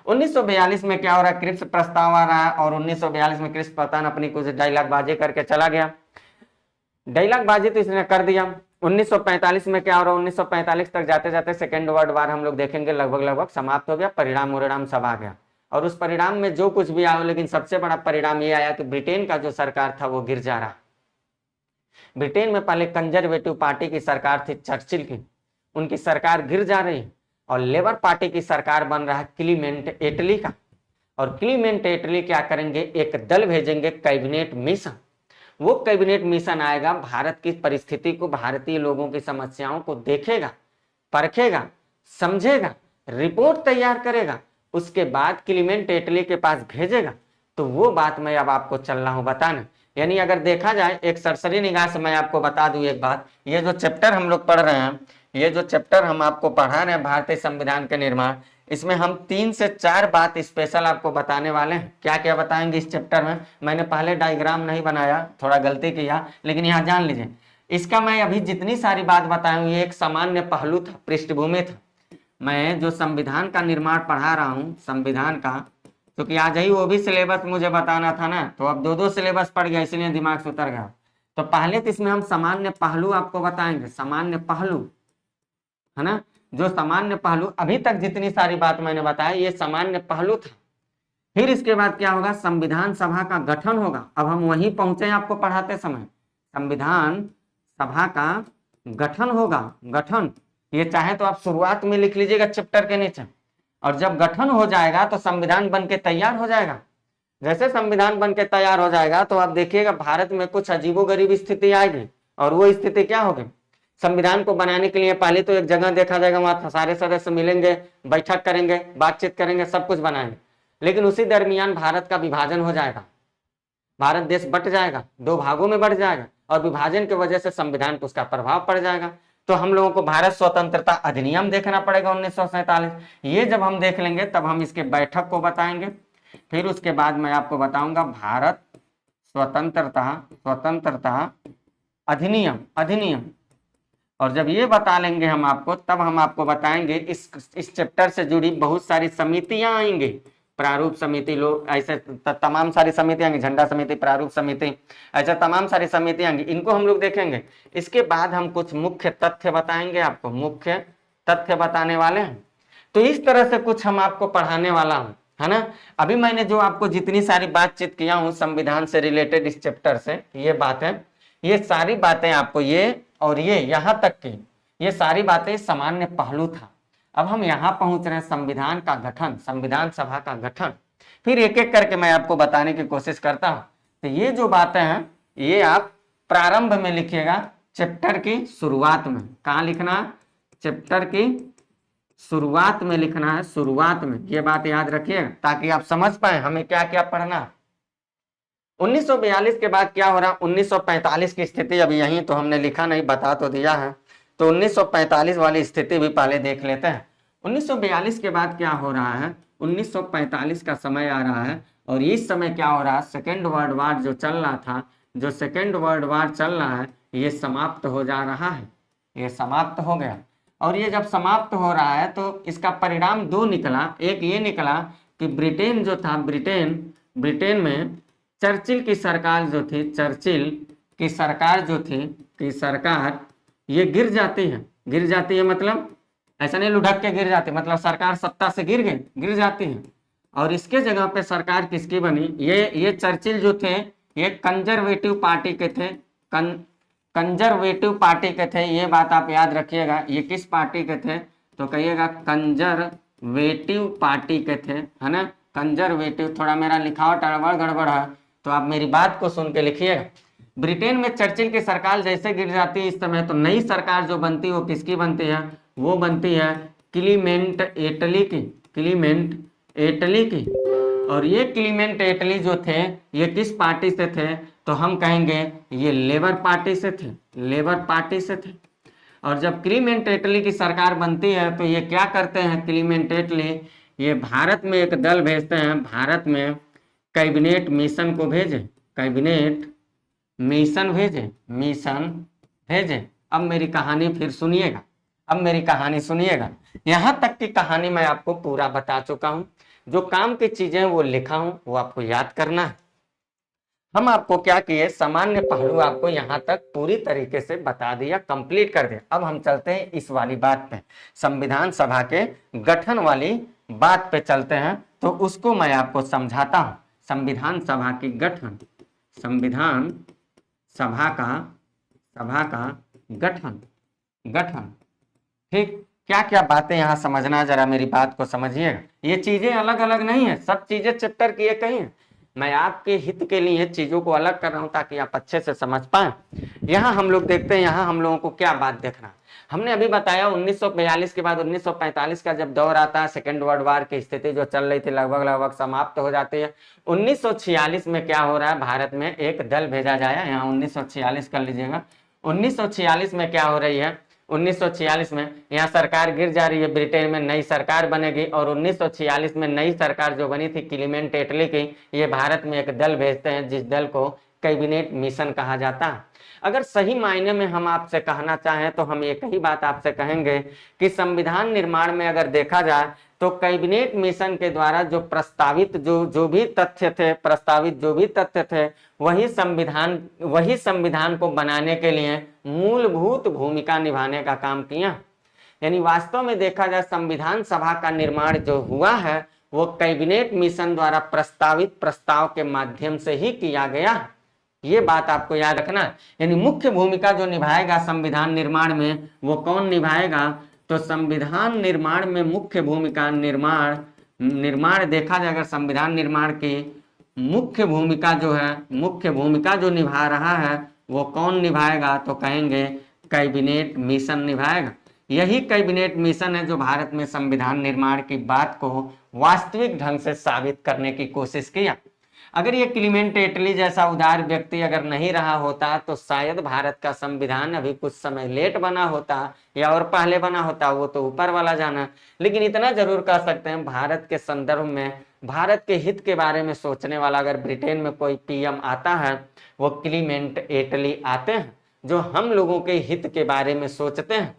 Speaker 1: 1942 में क्या हो रहा है, क्रिप्स प्रस्ताव आ रहा है और 1942 में क्रिप्स प्रधान अपनी कुछ डायलॉग बाजी करके चला गया। डायलॉग बाजी तो इसने कर दिया। 1945 में क्या हो रहा है, 1945 तक जाते जाते सेकेंड वर्ल्ड वार हम लोग देखेंगे लगभग समाप्त हो गया, परिणाम सब आ गया। और उस परिणाम में जो कुछ भी आया, लेकिन सबसे बड़ा परिणाम ये आया कि ब्रिटेन का जो सरकार था वो गिर जा रहा। ब्रिटेन में पहले कंजर्वेटिव पार्टी की सरकार थी चर्चिल की, उनकी सरकार गिर जा रही है और लेबर पार्टी की सरकार बन रहा है क्लीमेंट एटली का। और क्लीमेंट एटली क्या करेंगे, एक दल भेजेंगे कैबिनेट मिशन। वो कैबिनेट मिशन आएगा, भारत की परिस्थिति को, भारतीय लोगों की समस्याओं को देखेगा, परखेगा, समझेगा, रिपोर्ट तैयार करेगा, उसके बाद क्लीमेंट एटली के पास भेजेगा। तो वो बात मैं अब आपको चल रहा हूं बताने। यानी अगर देखा जाए एक सरसरी निगाह से मैं आपको बता दूं एक बात, ये जो चैप्टर हम लोग पढ़ रहे हैं, ये जो चैप्टर हम आपको पढ़ा रहे हैं भारतीय संविधान के निर्माण, इसमें हम 3 से 4 बात स्पेशल आपको बताने वाले हैं। क्या क्या बताएंगे इस चैप्टर में, मैंने पहले डायग्राम नहीं बनाया, थोड़ा गलती किया, लेकिन यहाँ जान लीजिए इसका मैं अभी जितनी सारी बात बताया हूँ ये एक सामान्य पहलू था, पृष्ठभूमि था। मैं जो संविधान का निर्माण पढ़ा रहा हूँ, संविधान का, क्योंकि आज ही वो भी सिलेबस मुझे बताना था ना, तो अब 2 सिलेबस पढ़ गया, इसलिए दिमाग से उतर गया। तो पहले तो इसमें हम सामान्य पहलू आपको बताएंगे, सामान्य पहलू है ना, जो सामान्य पहलू, अभी तक जितनी सारी बात मैंने बताया ये सामान्य पहलू था। फिर इसके बाद क्या होगा, संविधान सभा का गठन होगा। अब हम वहीं पहुंचे आपको पढ़ाते समय, संविधान सभा का गठन होगा। गठन ये चाहे तो आप शुरुआत में लिख लीजिएगा चैप्टर के नीचे, और जब गठन हो जाएगा तो संविधान बन के तैयार हो जाएगा। जैसे संविधान बन के तैयार हो जाएगा तो आप देखिएगा भारत में कुछ अजीबोगरीब स्थिति आएगी। और वो स्थिति क्या होगी, संविधान को बनाने के लिए पहले तो एक जगह देखा जाएगा, वहां सारे सदस्य मिलेंगे, बैठक करेंगे, बातचीत करेंगे, सब कुछ बनाएंगे। लेकिन उसी दरमियान भारत का विभाजन हो जाएगा, भारत देश बट जाएगा, 2 भागों में बढ़ जाएगा, और विभाजन की वजह से संविधान पर उसका प्रभाव पड़ जाएगा। तो हम लोगों को भारत स्वतंत्रता अधिनियम देखना पड़ेगा 1947। ये जब हम देख लेंगे तब हम इसके बैठक को बताएंगे। फिर उसके बाद मैं आपको बताऊंगा भारत स्वतंत्रता अधिनियम। और जब ये बता लेंगे हम आपको, तब हम आपको बताएंगे इस चैप्टर से जुड़ी बहुत सारी समितियां आएंगी, प्रारूप समिति, लोग ऐसे तमाम सारी समितियां आएंगी, झंडा समिति, प्रारूप समिति, ऐसा तमाम सारी समितियां आएंगी, इनको हम लोग देखेंगे। इसके बाद हम कुछ मुख्य तथ्य बताएंगे आपको, मुख्य तथ्य बताने वाले हैं। तो इस तरह से कुछ हम आपको पढ़ाने वाला हूं, है ना। अभी मैंने जो आपको जितनी सारी बातचीत किया हूं संविधान से रिलेटेड इस चैप्टर से, ये बातें, ये सारी बातें आपको, ये और ये यहां तक की ये सारी बातें सामान्य पहलू था। अब हम यहां पहुंच रहे हैं संविधान का गठन, संविधान सभा का गठन। फिर एक एक करके मैं आपको बताने की कोशिश करता हूं। तो ये जो बातें हैं ये आप प्रारंभ में लिखिएगा, चैप्टर की शुरुआत में। कहां लिखना, चैप्टर की शुरुआत में लिखना है, शुरुआत में। ये बात याद रखिएगा ताकि आप समझ पाए हमें क्या क्या पढ़ना है। 1942 के बाद क्या हो रहा, 1945 की स्थिति अभी यहीं, तो हमने लिखा नहीं, बता तो दिया है। तो 1945 वाली स्थिति भी पहले देख लेते हैं। 1942 के बाद क्या हो रहा है, 1945 का समय आ रहा है, और इस समय क्या हो रहा है, सेकेंड वर्ल्ड वार जो चल रहा था, जो सेकेंड वर्ल्ड वार चल रहा है, ये समाप्त हो जा रहा है, ये समाप्त हो गया। और ये जब समाप्त हो रहा है तो इसका परिणाम 2 निकला। एक ये निकला कि ब्रिटेन जो था, ब्रिटेन में चर्चिल की सरकार जो थी, चर्चिल की सरकार जो थी, की सरकार ये गिर जाती है मतलब ऐसा नहीं लुढ़क के गिर जाती, मतलब सरकार सत्ता से गिर जाती है। और इसके जगह पे सरकार किसकी बनी, ये चर्चिल जो थे ये कंजर्वेटिव पार्टी के थे, कंजर्वेटिव पार्टी के थे, ये बात आप याद रखिएगा। ये किस पार्टी के थे तो कहिएगा कंजर्वेटिव पार्टी के थे, है ना। कंजर्वेटिव, थोड़ा मेरा लिखावट गड़बड़ है तो आप मेरी बात को सुन के लिखिएगा। ब्रिटेन में चर्चिल की सरकार जैसे गिर जाती है इस समय, तो नई सरकार जो बनती है वो किसकी बनती है, वो बनती है क्लीमेंट एटली की, क्लीमेंट एटली की। और ये क्लीमेंट एटली जो थे ये किस पार्टी से थे तो हम कहेंगे ये लेबर पार्टी से थे, लेबर पार्टी से थे। और जब क्लीमेंट एटली की सरकार बनती है तो ये क्या करते हैं क्लीमेंट एटली, ये भारत में एक दल भेजते हैं, भारत में कैबिनेट मिशन को भेजे, कैबिनेट मिशन भेजे, मिशन भेजे। अब मेरी कहानी फिर सुनिएगा, अब मेरी कहानी सुनिएगा। यहां तक की कहानी मैं आपको पूरा बता चुका हूं, जो काम की चीजें वो लिखा हूं वो आपको याद करना है। हम आपको क्या किए, सामान्य पहलू आपको यहां तक पूरी तरीके से बता दिया, कंप्लीट कर दिया। अब हम चलते हैं इस वाली बात पे, संविधान सभा के गठन वाली बात पे चलते हैं, तो उसको मैं आपको समझाता हूं। संविधान सभा की गठन, संविधान सभा का गठन, गठन, ठीक। क्या क्या बातें यहां समझना, जरा मेरी बात को समझिएगा। ये चीजें अलग अलग नहीं है, सब चीजें चैप्टर की एक ही है। मैं आपके हित के लिए चीजों को अलग कर रहा हूं ताकि आप अच्छे से समझ पाए। यहाँ हम लोग देखते हैं, यहाँ हम लोगों को क्या बात देखना। हमने अभी बताया 1942 के बाद 1945 का जब दौर आता है, सेकेंड वर्ल्ड वार की स्थिति जो चल रही थी लगभग समाप्त हो जाती है। 1946 में क्या हो रहा है, भारत में एक दल भेजा जाए, यहाँ 1946 कर लीजिएगा। 1946 में क्या हो रही है, 1946 में यहाँ सरकार गिर जा रही है, ब्रिटेन में नई सरकार बनेगी। और 1946 में नई सरकार जो बनी थी क्लीमेंट एटली की, ये भारत में एक दल भेजते हैं जिस दल को कैबिनेट मिशन कहा जाता है। अगर सही मायने में हम आपसे कहना चाहें तो हम एक ही बात आपसे कहेंगे कि संविधान निर्माण में अगर देखा जाए तो कैबिनेट मिशन के द्वारा जो प्रस्तावित जो भी तथ्य थे, प्रस्तावित जो भी तथ्य थे, वही संविधान को बनाने के लिए मूलभूत भूमिका निभाने का काम किया। यानी वास्तव में देखा जाए संविधान सभा का निर्माण जो हुआ है वो कैबिनेट मिशन द्वारा प्रस्तावित प्रस्ताव के माध्यम से ही किया गया। ये बात आपको याद रखना। यानी मुख्य भूमिका जो निभाएगा संविधान निर्माण में वो कौन निभाएगा, तो संविधान निर्माण में मुख्य भूमिका निर्माण देखा जाए, अगर संविधान निर्माण की मुख्य भूमिका जो है, मुख्य भूमिका जो निभा रहा है वो कौन निभाएगा, तो कहेंगे कैबिनेट मिशन निभाएगा। यही कैबिनेट मिशन है जो भारत में संविधान निर्माण की बात को वास्तविक ढंग से साबित करने की कोशिश किया। अगर ये क्लीमेंट एटली जैसा उदार व्यक्ति अगर नहीं रहा होता तो शायद भारत का संविधान अभी कुछ समय लेट बना होता या और पहले बना होता, वो तो ऊपर वाला जाना। लेकिन इतना जरूर कह सकते हैं, भारत के संदर्भ में भारत के हित के बारे में सोचने वाला अगर ब्रिटेन में कोई पीएम आता है वो क्लीमेंट एटली आते हैं, जो हम लोगों के हित के बारे में सोचते हैं।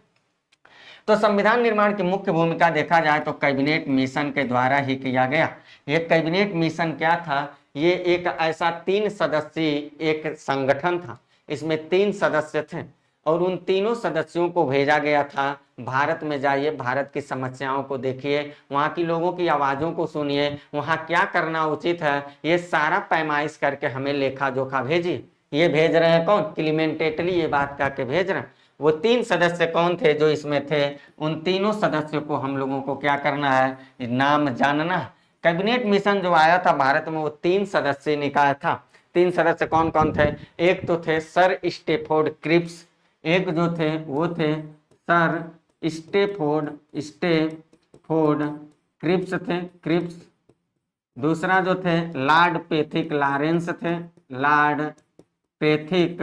Speaker 1: तो संविधान निर्माण की मुख्य भूमिका देखा जाए तो कैबिनेट मिशन के द्वारा ही किया गया। ये कैबिनेट मिशन क्या था, ये एक ऐसा 3 सदस्यीय एक संगठन था। इसमें 3 सदस्य थे और उन तीनों सदस्यों को भेजा गया था, भारत में जाइए, भारत की समस्याओं को देखिए, वहाँ की लोगों की आवाज़ों को सुनिए, वहाँ क्या करना उचित है, ये सारा पैमाइश करके हमें लेखा जोखा भेजिए। ये भेज रहे हैं कौन, क्लीमेंट एटली, ये बात करके भेज रहे हैं। वो 3 सदस्य कौन थे जो इसमें थे, उन तीनों सदस्यों को हम लोगों को क्या करना है, नाम जानना है। कैबिनेट मिशन जो आया था भारत में वो 3 सदस्य निकाय था। 3 सदस्य कौन कौन थे, एक तो थे सर स्टेफोर्ड क्रिप्स, एक जो थे वो थे सर स्टेफोर्ड क्रिप्स थे, क्रिप्स। दूसरा जो थे लॉर्ड पैथिक लॉरेंस थे, लॉर्ड पैथिक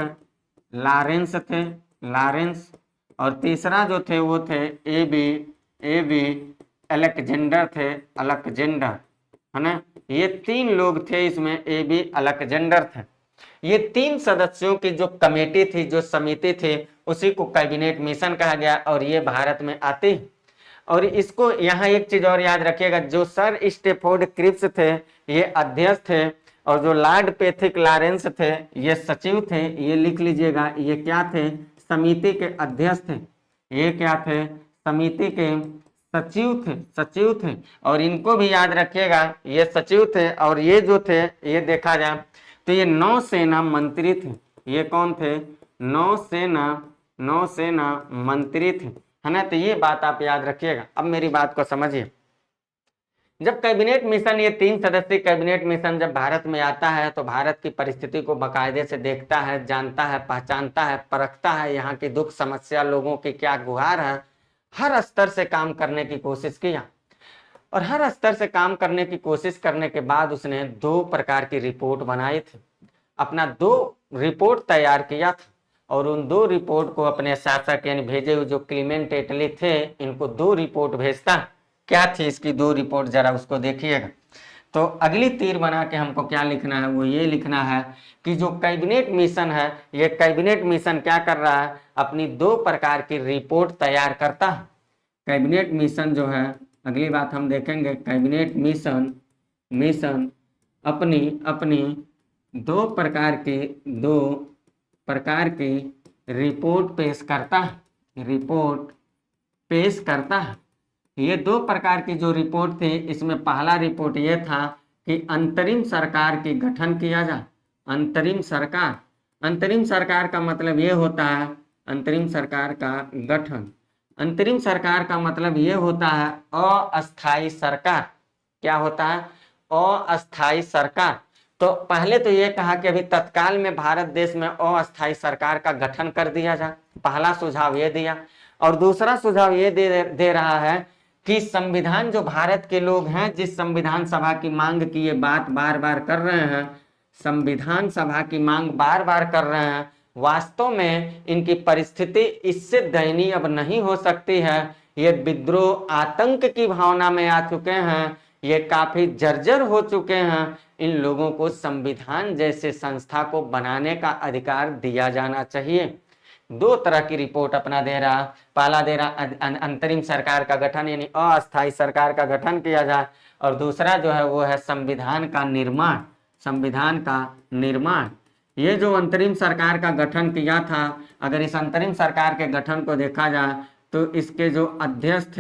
Speaker 1: लॉरेंस थे, लॉरेंस। और तीसरा जो थे वो थे एबी अलेक्जेंडर थे, अलेक्जेंडर, है ना। ये 3 लोग थे इसमें, एबी अलेक्जेंडर थे। ये 3 सदस्यों की जो कमेटी थी, जो समिति थी, उसी को कैबिनेट मिशन कहा गया और ये भारत में आती। और इसको यहाँ एक चीज और याद रखिएगा, जो सर स्टेफोर्ड क्रिप्स थे ये अध्यक्ष थे और जो लॉर्ड पैथिक लॉरेंस थे ये सचिव थे। ये लिख लीजिएगा, ये क्या थे, समिति के अध्यक्ष थे। ये क्या थे, समिति के सचिव थे। और इनको भी याद रखिएगा, ये सचिव थे। और ये जो थे, ये देखा जाए तो ये नौसेना मंत्री थे। ये कौन थे, नौसेना मंत्री थे, है ना। तो ये बात आप याद रखिएगा। अब मेरी बात को समझिए। जब कैबिनेट मिशन, ये 3 सदस्यीय कैबिनेट मिशन जब भारत में आता है तो भारत की परिस्थिति को बाकायदे से देखता है, जानता है, पहचानता है, परखता है, यहाँ की दुख समस्या, लोगों की क्या गुहार है, हर स्तर से काम करने की कोशिश किया। और हर स्तर से काम करने की कोशिश करने के बाद उसने 2 प्रकार की रिपोर्ट बनाई थी, अपना 2 रिपोर्ट तैयार किया था। और उन 2 रिपोर्ट को अपने शासक यानी भेजे हुए जो क्लीमेंट एटली थे, इनको 2 रिपोर्ट भेजता। क्या थी इसकी 2 रिपोर्ट, जरा उसको देखिएगा। तो अगली तीर बना के हमको क्या लिखना है, वो ये लिखना है कि जो कैबिनेट मिशन है, ये कैबिनेट मिशन क्या कर रहा है, अपनी 2 प्रकार की रिपोर्ट तैयार करता है। कैबिनेट मिशन जो है, अगली बात हम देखेंगे, कैबिनेट मिशन अपनी 2 प्रकार की रिपोर्ट पेश करता है। ये 2 प्रकार की जो रिपोर्ट थी, इसमें पहला रिपोर्ट ये था कि अंतरिम सरकार की गठन किया जाए। अंतरिम सरकार का मतलब ये होता है, अंतरिम सरकार का गठन। अंतरिम सरकार का मतलब ये होता है अस्थायी सरकार। क्या होता है? अस्थायी सरकार। तो पहले तो ये कहा कि अभी तत्काल में भारत देश में अस्थायी सरकार का गठन कर दिया जाए, पहला सुझाव ये दिया। और दूसरा सुझाव ये दे रहा है कि संविधान, जो भारत के लोग हैं, जिस संविधान सभा की मांग की ये बात बार बार कर रहे हैं, संविधान सभा की मांग बार बार कर रहे हैं, वास्तव में इनकी परिस्थिति इससे दयनीय अब नहीं हो सकती है। ये विद्रोह, आतंक की भावना में आ चुके हैं, ये काफी जर्जर हो चुके हैं। इन लोगों को संविधान जैसे संस्था को बनाने का अधिकार दिया जाना चाहिए। 2 तरह की रिपोर्ट अपना दे रहा। पहला दे रहा अंतरिम सरकार का गठन यानी अस्थायी सरकार का गठन किया जाए, और दूसरा जो है वो है संविधान का निर्माण। ये जो अंतरिम सरकार का गठन किया था, अगर इस अंतरिम सरकार के गठन को देखा जाए तो इसके जो अध्यक्ष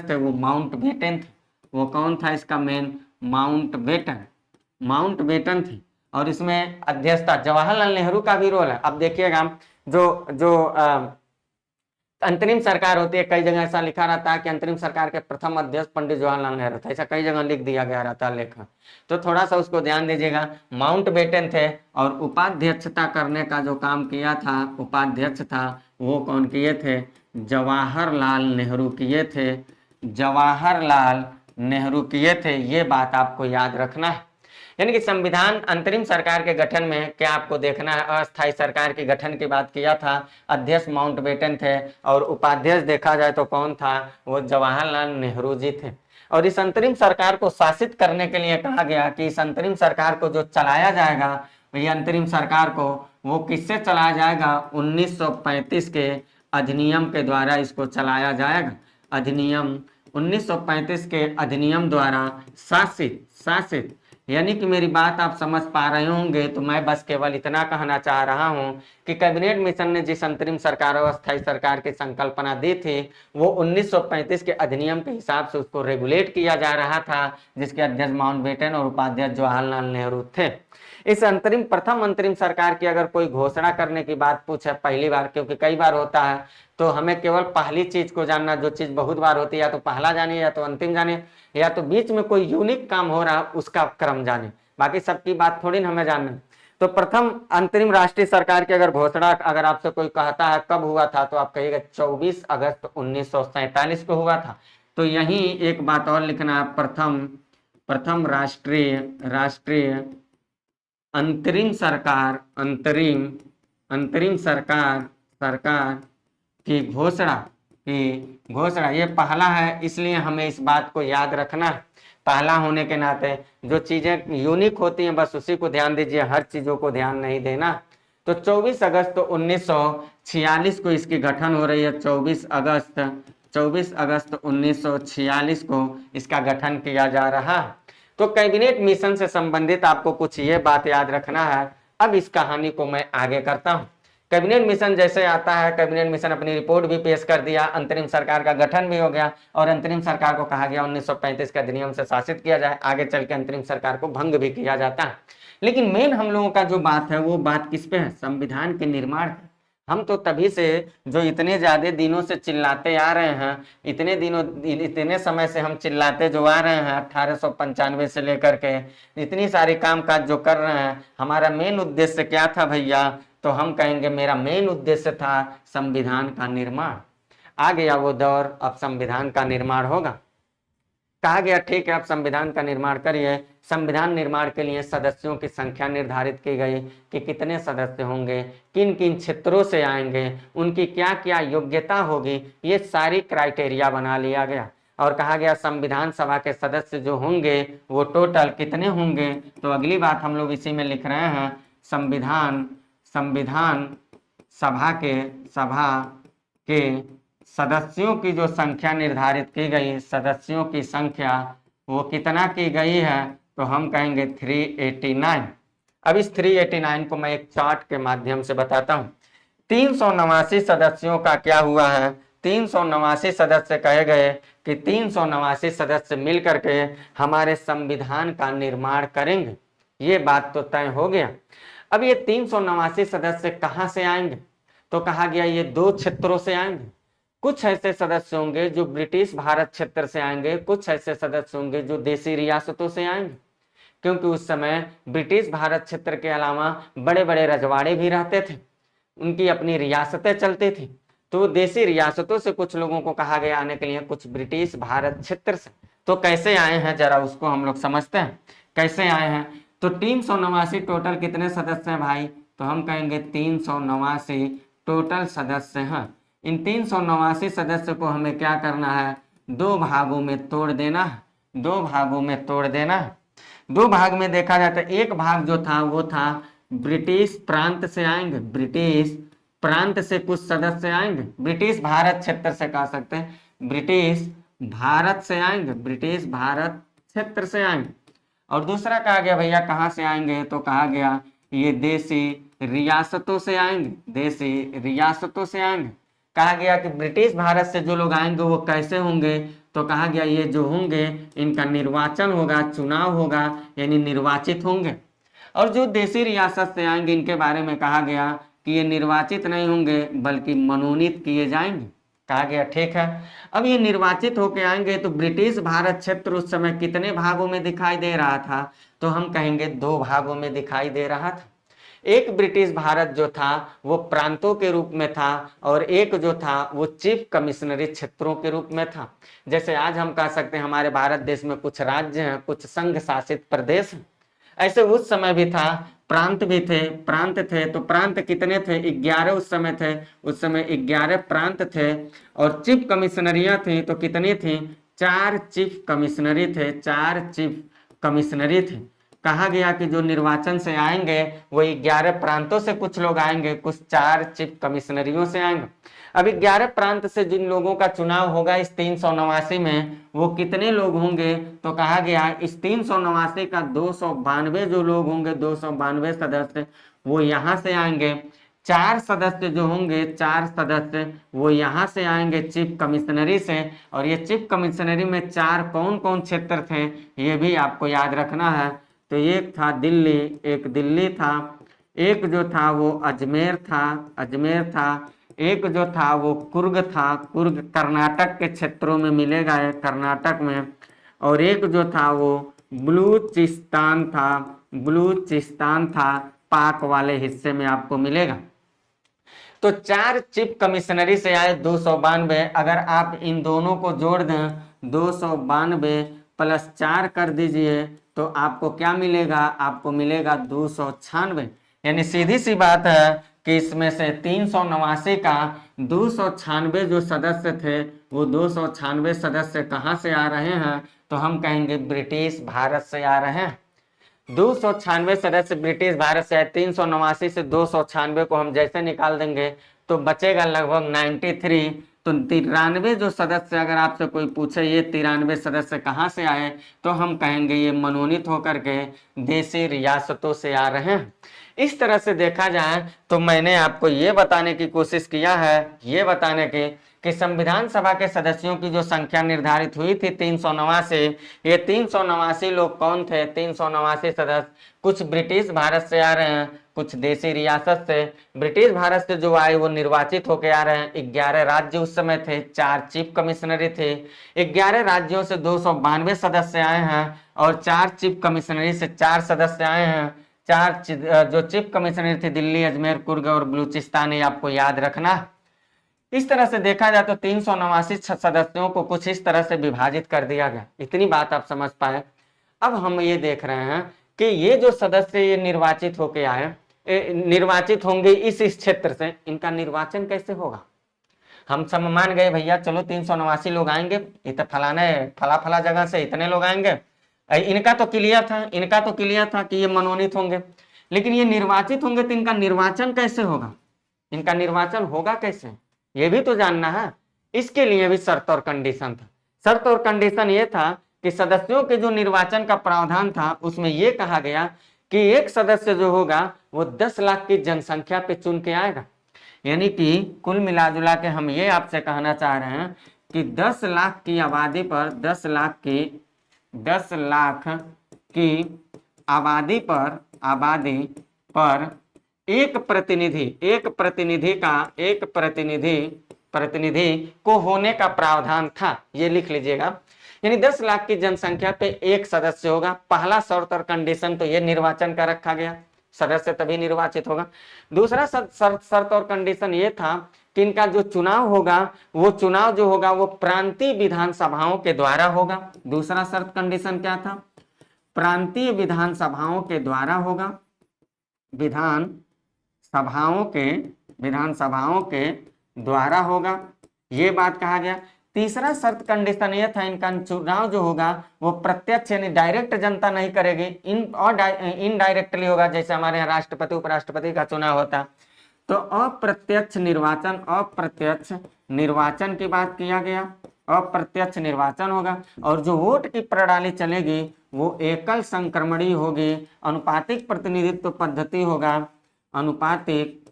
Speaker 1: थे वो माउंटबेटन थे। वो कौन था इसका मेन? माउंटबेटन थे। और इसमें अध्यक्षता जवाहरलाल नेहरू का भी रोल है। अब देखिएगा, जो अंतरिम सरकार होती है, कई जगह ऐसा लिखा रहता है कि अंतरिम सरकार के प्रथम अध्यक्ष पंडित जवाहरलाल नेहरू थे, ऐसा कई जगह लिख दिया गया रहता है लेखन। तो थोड़ा सा उसको ध्यान दीजिएगा। माउंटबेटन थे, और उपाध्यक्षता करने का जो काम किया था, उपाध्यक्ष था, वो कौन किए थे? जवाहरलाल नेहरू किए थे। ये बात आपको याद रखना है। यानी कि संविधान अंतरिम सरकार के गठन में क्या आपको देखना है, अस्थायी सरकार के गठन की बात किया था, अध्यक्ष माउंटबेटन थे, और उपाध्यक्ष देखा जाए तो कौन था? वो जवाहरलाल नेहरू जी थे। और इस अंतरिम सरकार को शासित करने के लिए कहा गया कि इस अंतरिम सरकार को जो चलाया जाएगा, ये अंतरिम सरकार को वो किससे चलाया जाएगा? 1935 के अधिनियम के द्वारा इसको चलाया जाएगा। अधिनियम 1935 के अधिनियम द्वारा शासित। यानी कि मेरी बात आप समझ पा रहे होंगे। तो मैं बस केवल इतना कहना चाह रहा हूं कि कैबिनेट मिशन ने जिस अंतरिम सरकार और अस्थायी सरकार की संकल्पना दी थी, वो 1935 के अधिनियम के हिसाब से उसको रेगुलेट किया जा रहा था, जिसके अध्यक्ष माउंटबेटन और उपाध्यक्ष जवाहरलाल नेहरू थे। इस प्रथम अंतरिम सरकार की अगर कोई घोषणा करने की बात पूछे पहली बार, क्योंकि कई बार होता है, तो हमें केवल पहली चीज को जानना। जो चीज बहुत बार होती है, या तो पहला जानिए, या तो अंतिम जानिए, या तो बीच में कोई यूनिक काम हो रहा उसका क्रम जाने, बाकी सबकी बात थोड़ी ना हमें जानना। तो प्रथम अंतरिम राष्ट्रीय सरकार की अगर घोषणा अगर आपसे कोई कहता है कब हुआ था, तो आप कहिएगा 24 अगस्त 1947 को हुआ था। तो यही एक बात और लिखना है, प्रथम राष्ट्रीय अंतरिम सरकार की घोषणा ये पहला है, इसलिए हमें इस बात को याद रखना है। पहला होने के नाते जो चीजें यूनिक होती हैं बस उसी को ध्यान दीजिए, हर चीजों को ध्यान नहीं देना। तो 24 अगस्त 1946 को इसकी गठन हो रही है। 24 अगस्त 1946 को इसका गठन किया जा रहा है। तो कैबिनेट मिशन से संबंधित आपको कुछ ये बात याद रखना है। अब इस कहानी को मैं आगे करता हूं कैबिनेट मिशन जैसे आता है, कैबिनेट मिशन अपनी रिपोर्ट भी पेश कर दिया, अंतरिम सरकार का गठन भी हो गया और अंतरिम सरकार को कहा गया 1935 के अधिनियम से शासित किया जाए, आगे चल के अंतरिम सरकार को भंग भी किया जाता है। लेकिन मेन हम लोगों का जो बात है वो बात किस पे है? संविधान के निर्माण पे। हम तो तभी से जो इतने ज्यादा दिनों से चिल्लाते आ रहे हैं, इतने समय से हम चिल्लाते जो आ रहे हैं 1895 से लेकर के इतनी सारी कामकाज जो कर रहे हैं, हमारा मेन उद्देश्य क्या था भैया? तो हम कहेंगे मेरा मेन उद्देश्य था संविधान का निर्माण। आ गया वो दौर, अब संविधान का निर्माण होगा। कहा गया ठीक है, अब संविधान का निर्माण करिए। संविधान निर्माण के लिए सदस्यों की संख्या निर्धारित की गई कि कितने सदस्य होंगे, किन किन क्षेत्रों से आएंगे, उनकी क्या क्या योग्यता होगी, ये सारी क्राइटेरिया बना लिया गया। और कहा गया संविधान सभा के सदस्य जो होंगे वो टोटल कितने होंगे? तो अगली बात हम लोग इसी में लिख रहे हैं, संविधान सभा के सदस्यों की जो संख्या निर्धारित की गई, सदस्यों की संख्या वो कितना की गई है? तो हम कहेंगे 389। अब इस 389 को मैं एक चार्ट के माध्यम से बताता हूं। 389 सदस्यों का क्या हुआ है? 389 सदस्य कहे गए कि 389 सदस्य मिल करके हमारे संविधान का निर्माण करेंगे। ये बात तो तय हो गया। अब ये 389 सदस्य कहां से आएंगे? तो कहा गया ये दो क्षेत्रों से आएंगे। कुछ ऐसे सदस्य होंगे जो ब्रिटिश भारत क्षेत्र से आएंगे, कुछ ऐसे सदस्य होंगे जो देसी रियासतों से आएंगे, क्योंकि उस समय ब्रिटिश भारत क्षेत्र के अलावा बड़े बड़े रजवाड़े भी रहते थे, उनकी अपनी रियासतें चलती थी। तो देसी रियासतों से कुछ लोगों को कहा गया आने के लिए, कुछ ब्रिटिश भारत क्षेत्र से। तो कैसे आए हैं जरा उसको हम लोग समझते हैं, कैसे आए हैं। तो 389 टोटल कितने सदस्य हैं भाई? तो हम कहेंगे 389 टोटल सदस्य हैं। इन 389 सदस्य को हमें क्या करना है? दो भागों में तोड़ देना है, दो भागों में तोड़ देना है। दो भाग में देखा जाता है, एक भाग जो था वो था ब्रिटिश प्रांत से आएंगे, ब्रिटिश प्रांत से कुछ सदस्य आएंगे, ब्रिटिश भारत क्षेत्र से कह सकते हैं, ब्रिटिश भारत से आएंगे, ब्रिटिश भारत क्षेत्र से आएंगे। और दूसरा कहा गया भैया कहाँ से आएंगे? तो कहा गया ये देसी रियासतों से आएंगे, देसी रियासतों से आएंगे। कहा गया कि ब्रिटिश भारत से जो लोग आएंगे वो कैसे होंगे? तो कहा गया ये जो होंगे इनका निर्वाचन होगा, चुनाव होगा, यानी निर्वाचित होंगे। और जो देसी रियासत से आएंगे इनके बारे में कहा गया कि ये निर्वाचित नहीं होंगे बल्कि मनोनीत किए जाएंगे। कहा गया ठीक है। अब ये निर्वाचित होके आएंगे तो ब्रिटिश भारत क्षेत्र उस समय कितने भागों में दिखाई दे रहा था? तो हम कहेंगे दो भागों में दिखाई दे रहा था। एक ब्रिटिश भारत जो था वो प्रांतों के रूप में था और एक जो था वो चीफ कमिश्नरी क्षेत्रों के रूप में था। जैसे आज हम कह सकते हैं हमारे भारत देश में कुछ राज्य हैं, कुछ संघ शासित प्रदेश हैं, ऐसे उस समय भी था, प्रांत भी थे, प्रांत थे। तो प्रांत कितने थे? 11 उस समय थे, उस समय 11 प्रांत थे। और चीफ कमिश्नरियां थी तो कितनी थी? 4 चीफ कमिश्नरी थे, 4 चीफ कमिश्नरी थे। कहा गया कि जो निर्वाचन से आएंगे वो 11 प्रांतों से कुछ लोग आएंगे, कुछ 4 चीफ कमिश्नरियों से आएंगे। अब 11 प्रांत से जिन लोगों का चुनाव होगा इस 389 में, वो कितने लोग होंगे? तो कहा गया इस 389 का 292 जो लोग होंगे, 292 सदस्य वो यहाँ से आएंगे। 4 सदस्य जो होंगे, 4 सदस्य वो यहाँ से आएंगे चीफ कमिश्नरी से। और ये चीफ कमिश्नरी में 4 कौन कौन क्षेत्र थे ये भी आपको याद रखना है। तो एक था दिल्ली, एक दिल्ली था, एक जो था वो अजमेर था, अजमेर था, एक जो था वो कुर्ग था, कुर्ग कर्नाटक के क्षेत्रों में मिलेगा, है कर्नाटक में। और एक जो था वो बलूचिस्तान था, बलूचिस्तान था, पाक वाले हिस्से में आपको मिलेगा। तो 4 चीफ कमिश्नरी से आए 292। अगर आप इन दोनों को जोड़ दें 292 प्लस 4 कर दीजिए तो आपको क्या मिलेगा? आपको मिलेगा 296। यानी सीधी सी बात है कि इसमें से 389 का 296 जो सदस्य थे वो 296 सदस्य कहाँ से आ रहे हैं? तो हम कहेंगे ब्रिटिश भारत से आ रहे हैं। 296 सदस्य ब्रिटिश भारत से है। 389 से 296 को हम जैसे निकाल देंगे तो बचेगा लगभग 93। तो 93 जो सदस्य, अगर आपसे कोई पूछे ये 93 सदस्य कहाँ से आए, तो हम कहेंगे ये मनोनीत होकर के देशी रियासतों से आ रहे हैं। इस तरह से देखा जाए तो मैंने आपको ये बताने की कोशिश किया है, ये बताने की कि संविधान सभा के सदस्यों की जो संख्या निर्धारित हुई थी 389, ये 389 लोग कौन थे? 389 सदस्य कुछ ब्रिटिश भारत से आ रहे हैं, कुछ देशी रियासत से। ब्रिटिश भारत से जो आए वो निर्वाचित होकर आ रहे हैं। 11 राज्य उस समय थे, 4 चीफ कमिश्नरी थे। 11 राज्यों से 292 सदस्य आए हैं और 4 चीफ कमिश्नरी से 4 सदस्य आए हैं। 4 जो चीफ कमिश्नरी थे दिल्ली, अजमेर, कुर्ग और बलूचिस्तान, ये आपको याद रखना। इस तरह से देखा जाए तो 389 सदस्यों को कुछ इस तरह से विभाजित कर दिया गया। इतनी बात आप समझ पाए। अब हम ये देख रहे हैं कि ये जो सदस्य ये निर्वाचित होके आए, निर्वाचित होंगे इस क्षेत्र से, इनका निर्वाचन कैसे होगा? हम सब मान गए भैया चलो 389 लोग आएंगे, इतने फलाने फला फला जगह से इतने लोग आएंगे, इनका तो क्लियर था कि ये मनोनीत होंगे, लेकिन ये निर्वाचित होंगे तो इनका निर्वाचन कैसे होगा? इनका निर्वाचन होगा कैसे, ये भी तो जानना है। इसके लिए भी शर्त और कंडीशन था। शर्त और कंडीशन ये था कि सदस्यों के जो निर्वाचन का प्रावधान था उसमें यह कहा गया कि एक सदस्य जो होगा वो 10 लाख की जनसंख्या पे चुन के आएगा। यानी कि कुल मिलाजुला के हम ये आपसे कहना चाह रहे हैं कि 10 लाख की आबादी पर 10 लाख की आबादी पर एक प्रतिनिधि को होने का प्रावधान था। ये लिख लीजिएगा, यानी 10 लाख की जनसंख्या पे एक सदस्य होगा। पहला शर्त और कंडीशन तो ये निर्वाचन का रखा गया, सदस्य तभी निर्वाचित होगा। दूसरा शर्त और कंडीशन ये था कि इनका जो चुनाव होगा वो चुनाव जो होगा वो प्रांतीय विधानसभाओं के द्वारा होगा। दूसरा शर्त कंडीशन क्या था? प्रांतीय विधानसभाओं के द्वारा होगा, विधानसभाओं के द्वारा होगा, ये बात कहा गया। तीसरा शर्त कंडीशन ये था इनका चुनाव जो होगा वो प्रत्यक्ष यानी डायरेक्ट जनता नहीं करेगी, इनडायरेक्टली होगा, जैसे हमारे यहाँ राष्ट्रपति उपराष्ट्रपति का चुनाव होता। तो अप्रत्यक्ष निर्वाचन की बात किया गया, अप्रत्यक्ष निर्वाचन होगा। और जो वोट की प्रणाली चलेगी वो एकल संक्रमणीय होगी, अनुपातिक प्रतिनिधित्व पद्धति होगा, अनुपातिक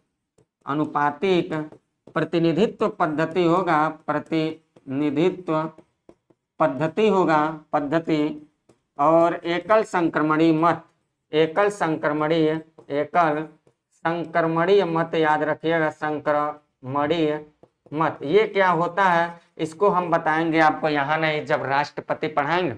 Speaker 1: प्रतिनिधित्व पद्धति होगा, और एकल संक्रमणीय मत याद रखिएगा, संक्रमणीय मत। ये क्या होता है इसको हम बताएंगे आपको, यहाँ नहीं, जब राष्ट्रपति पढ़ाएंगे।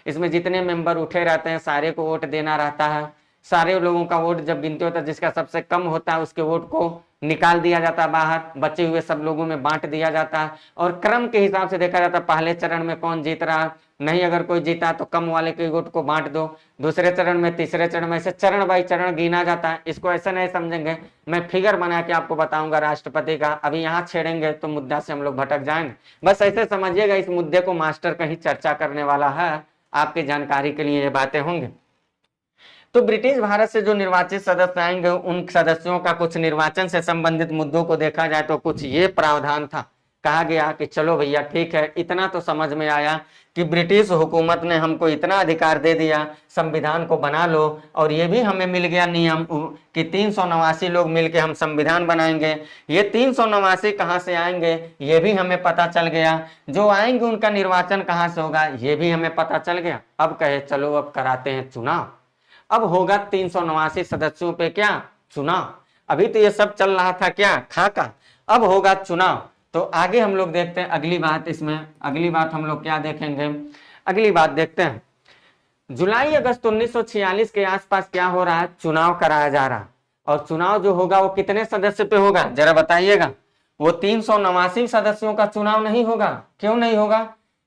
Speaker 1: इसमें जितने मेंबर उठे रहते हैं सारे को वोट देना रहता है। सारे लोगों का वोट जब गिनती होता है जिसका सबसे कम होता है उसके वोट को निकाल दिया जाता है बाहर, बचे हुए सब लोगों में बांट दिया जाता है। और क्रम के हिसाब से देखा जाता है पहले चरण में कौन जीत रहा, नहीं अगर कोई जीता तो कम वाले के वोट को बांट दो, दूसरे चरण में, तीसरे चरण में, ऐसे चरण बाई चरण गिना जाता है। इसको ऐसे नहीं समझेंगे, मैं फिगर बना के आपको बताऊंगा राष्ट्रपति का, अभी यहाँ छेड़ेंगे तो मुद्दा से हम लोग भटक जाएंगे। बस ऐसे समझिएगा, इस मुद्दे को मास्टर कहीं चर्चा करने वाला है, आपकी जानकारी के लिए ये बातें होंगी। तो ब्रिटिश भारत से जो निर्वाचित सदस्य आएंगे उन सदस्यों का कुछ निर्वाचन से संबंधित मुद्दों को देखा जाए तो कुछ ये प्रावधान था। कहा गया कि चलो भैया ठीक है, इतना तो समझ में आया कि ब्रिटिश हुकूमत ने हमको इतना अधिकार दे दिया, संविधान को बना लो, और ये भी हमें मिल गया नियम कि 389 लोग मिलके हम संविधान बनाएंगे। ये 389 कहाँ से आएंगे ये भी हमें पता चल गया, जो आएंगे उनका निर्वाचन कहाँ से होगा ये भी हमें पता चल गया। अब कहे चलो अब कराते हैं चुनाव। अब होगा 389 सदस्यों पे क्या चुनाव। अभी तो ये सब चल रहा था क्या खाका, अब होगा चुनाव। तो आगे हम लोग देखते हैं अगली बात, इसमें अगली बात हम लोग क्या देखेंगे, अगली बात देखते हैं जुलाई अगस्त 1946 के आसपास क्या हो रहा है, चुनाव कराया जा रहा है। और चुनाव जो होगा वो कितने सदस्य पे होगा जरा बताइएगा। वो 389 सदस्यों का चुनाव नहीं होगा। क्यों नहीं होगा?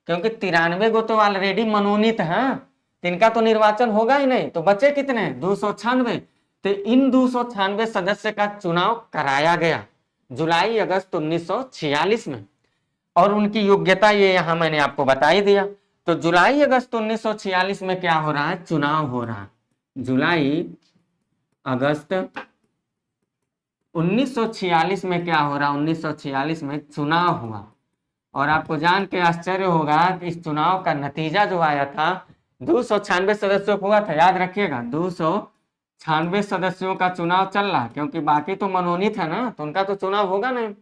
Speaker 1: क्योंकि 93 गो तो ऑलरेडी मनोनीत हैं, इनका तो निर्वाचन होगा ही नहीं, तो बचे कितने 296। तो इन 296 सदस्य का चुनाव कराया गया जुलाई अगस्त 1946 में, और उनकी योग्यता ये यहां मैंने आपको बता ही दिया। तो जुलाई अगस्त 1946 में क्या हो रहा है, चुनाव हो रहा है। जुलाई अगस्त 1946 में क्या हो रहा है, 1946 में चुनाव हुआ। और आपको जान के आश्चर्य होगा कि इस चुनाव का नतीजा जो आया था 296 सदस्यों को हुआ था। याद रखिएगा 296 सदस्यों का चुनाव चल रहा, क्योंकि बाकी तो मनोनीत है ना, तो उनका तो चुनाव होगा नहीं।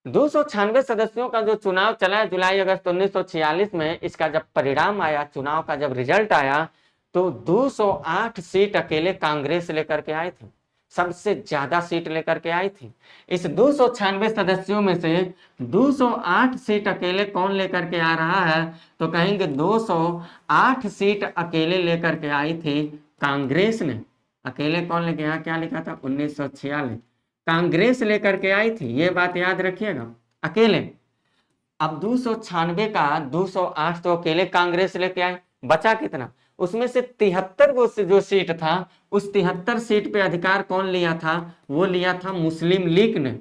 Speaker 1: 296 सदस्यों का जो चुनाव चला है जुलाई अगस्त 1946 में, इसका जब परिणाम आया, चुनाव का जब रिजल्ट आया, तो 208 सीट अकेले कांग्रेस लेकर के आई थी, सबसे ज्यादा सीट लेकर के आई थी। इस 296 सदस्यों में से 208 सीट अकेले कौन लेकर के आ रहा है, तो कहेंगे 208 सीट अकेले लेकर के आई थी कांग्रेस ने। अकेले कौन लेके, यहाँ क्या लिखा था 1946, कांग्रेस लेकर के आई थी, ये बात याद रखिएगा, अकेले। अब 296 का 208 तो अकेले कांग्रेस लेके आए, बचा कितना, उसमें से 73 वो जो सीट था, उस 73 सीट पे अधिकार कौन लिया था, वो लिया था मुस्लिम लीग ने।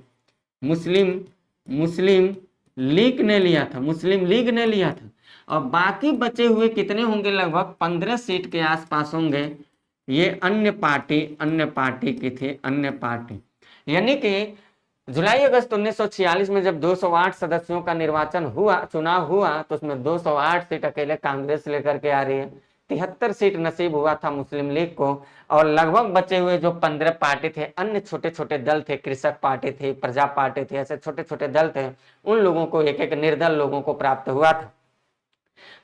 Speaker 1: मुस्लिम मुस्लिम लीग ने लिया था, मुस्लिम लीग ने लिया था। और बाकी बचे हुए कितने होंगे, लगभग 15 सीट के आसपास होंगे, ये अन्य पार्टी की थी, अन्य पार्टी। यानी कि जुलाई अगस्त 1946 में जब 208 सदस्यों का निर्वाचन हुआ, चुनाव हुआ, तो उसमें 208 सीट अकेले कांग्रेस लेकर के आ रही है, 73 सीट नसीब हुआ था मुस्लिम लीग को, और लगभग बचे हुए जो 15 पार्टी थे, अन्य छोटे छोटे दल थे, कृषक पार्टी थी, प्रजा पार्टी थी, ऐसे छोटे छोटे दल थे, उन लोगों को, एक एक निर्दल लोगों को प्राप्त हुआ था।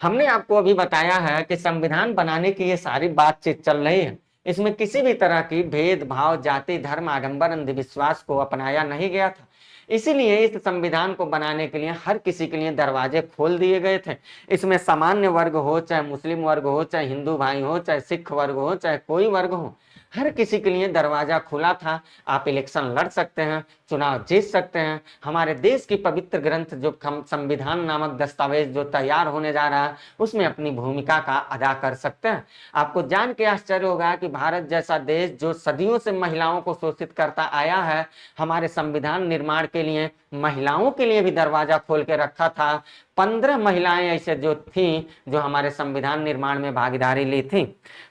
Speaker 1: हमने आपको अभी बताया है कि संविधान बनाने की ये सारी बातचीत चल रही है, इसमें किसी भी तरह की भेदभाव, जाति, धर्म, आडंबर, अंधविश्वास को अपनाया नहीं गया था। इसीलिए इस संविधान को बनाने के लिए हर किसी के लिए दरवाजे खोल दिए गए थे। इसमें सामान्य वर्ग हो, चाहे मुस्लिम वर्ग हो, चाहे हिंदू भाई हो, चाहे सिख वर्ग हो, चाहे कोई वर्ग हो, हर किसी के लिए दरवाजा खुला था। आप इलेक्शन लड़ सकते हैं, चुनाव जीत सकते हैं। हमारे देश की पवित्र ग्रंथ जो संविधान नामक दस्तावेज जो तैयार होने जा रहा है, उसमें अपनी भूमिका का अदा कर सकते हैं। आपको जान के आश्चर्य होगा कि भारत जैसा देश जो सदियों से महिलाओं को शोषित करता आया है, हमारे संविधान निर्माण के लिए महिलाओं के लिए भी दरवाजा खोल के रखा था। 15 महिलाएं ऐसे जो थी, जो हमारे संविधान निर्माण में भागीदारी ली थी।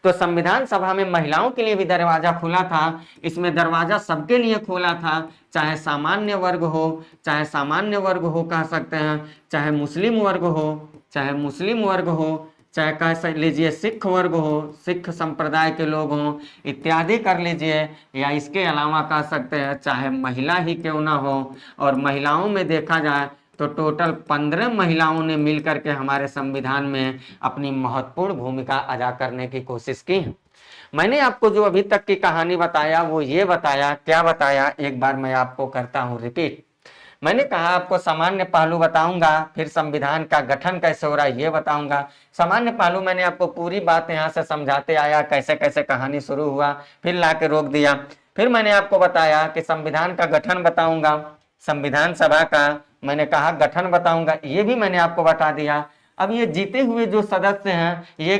Speaker 1: तो संविधान सभा में महिलाओं के लिए भी दरवाजा खुला था। इसमें दरवाजा सबके लिए खोला था, चाहे सामान्य वर्ग हो, चाहे सामान्य वर्ग हो कह सकते हैं, चाहे मुस्लिम वर्ग हो, चाहे मुस्लिम वर्ग हो, चाहे कह लीजिए सिख वर्ग हो, सिख संप्रदाय के लोग हों इत्यादि कर लीजिए, या इसके अलावा कह सकते हैं चाहे महिला ही क्यों ना हो। और महिलाओं में देखा जाए तो टोटल 15 महिलाओं ने मिलकर के हमारे संविधान में अपनी महत्वपूर्ण भूमिका अदा करने की कोशिश की है। मैंने आपको जो अभी तक की कहानी बताया वो ये बताया, क्या बताया, एक बार मैं आपको करता हूँ रिपीट। मैंने कहा आपको सामान्य पहलू बताऊंगा, फिर संविधान का गठन कैसे हो रहा है ये बताऊंगा। सामान्य पहलू मैंने आपको पूरी बात यहाँ से समझाते आया, कैसे कैसे कहानी शुरू हुआ, फिर ला के रोक दिया। फिर मैंने आपको बताया कि संविधान का गठन बताऊंगा, संविधान सभा का मैंने कहा गठन बताऊंगा, ये भी मैंने आपको बता दिया। अब ये जीते हुए जो सदस्य हैं, ये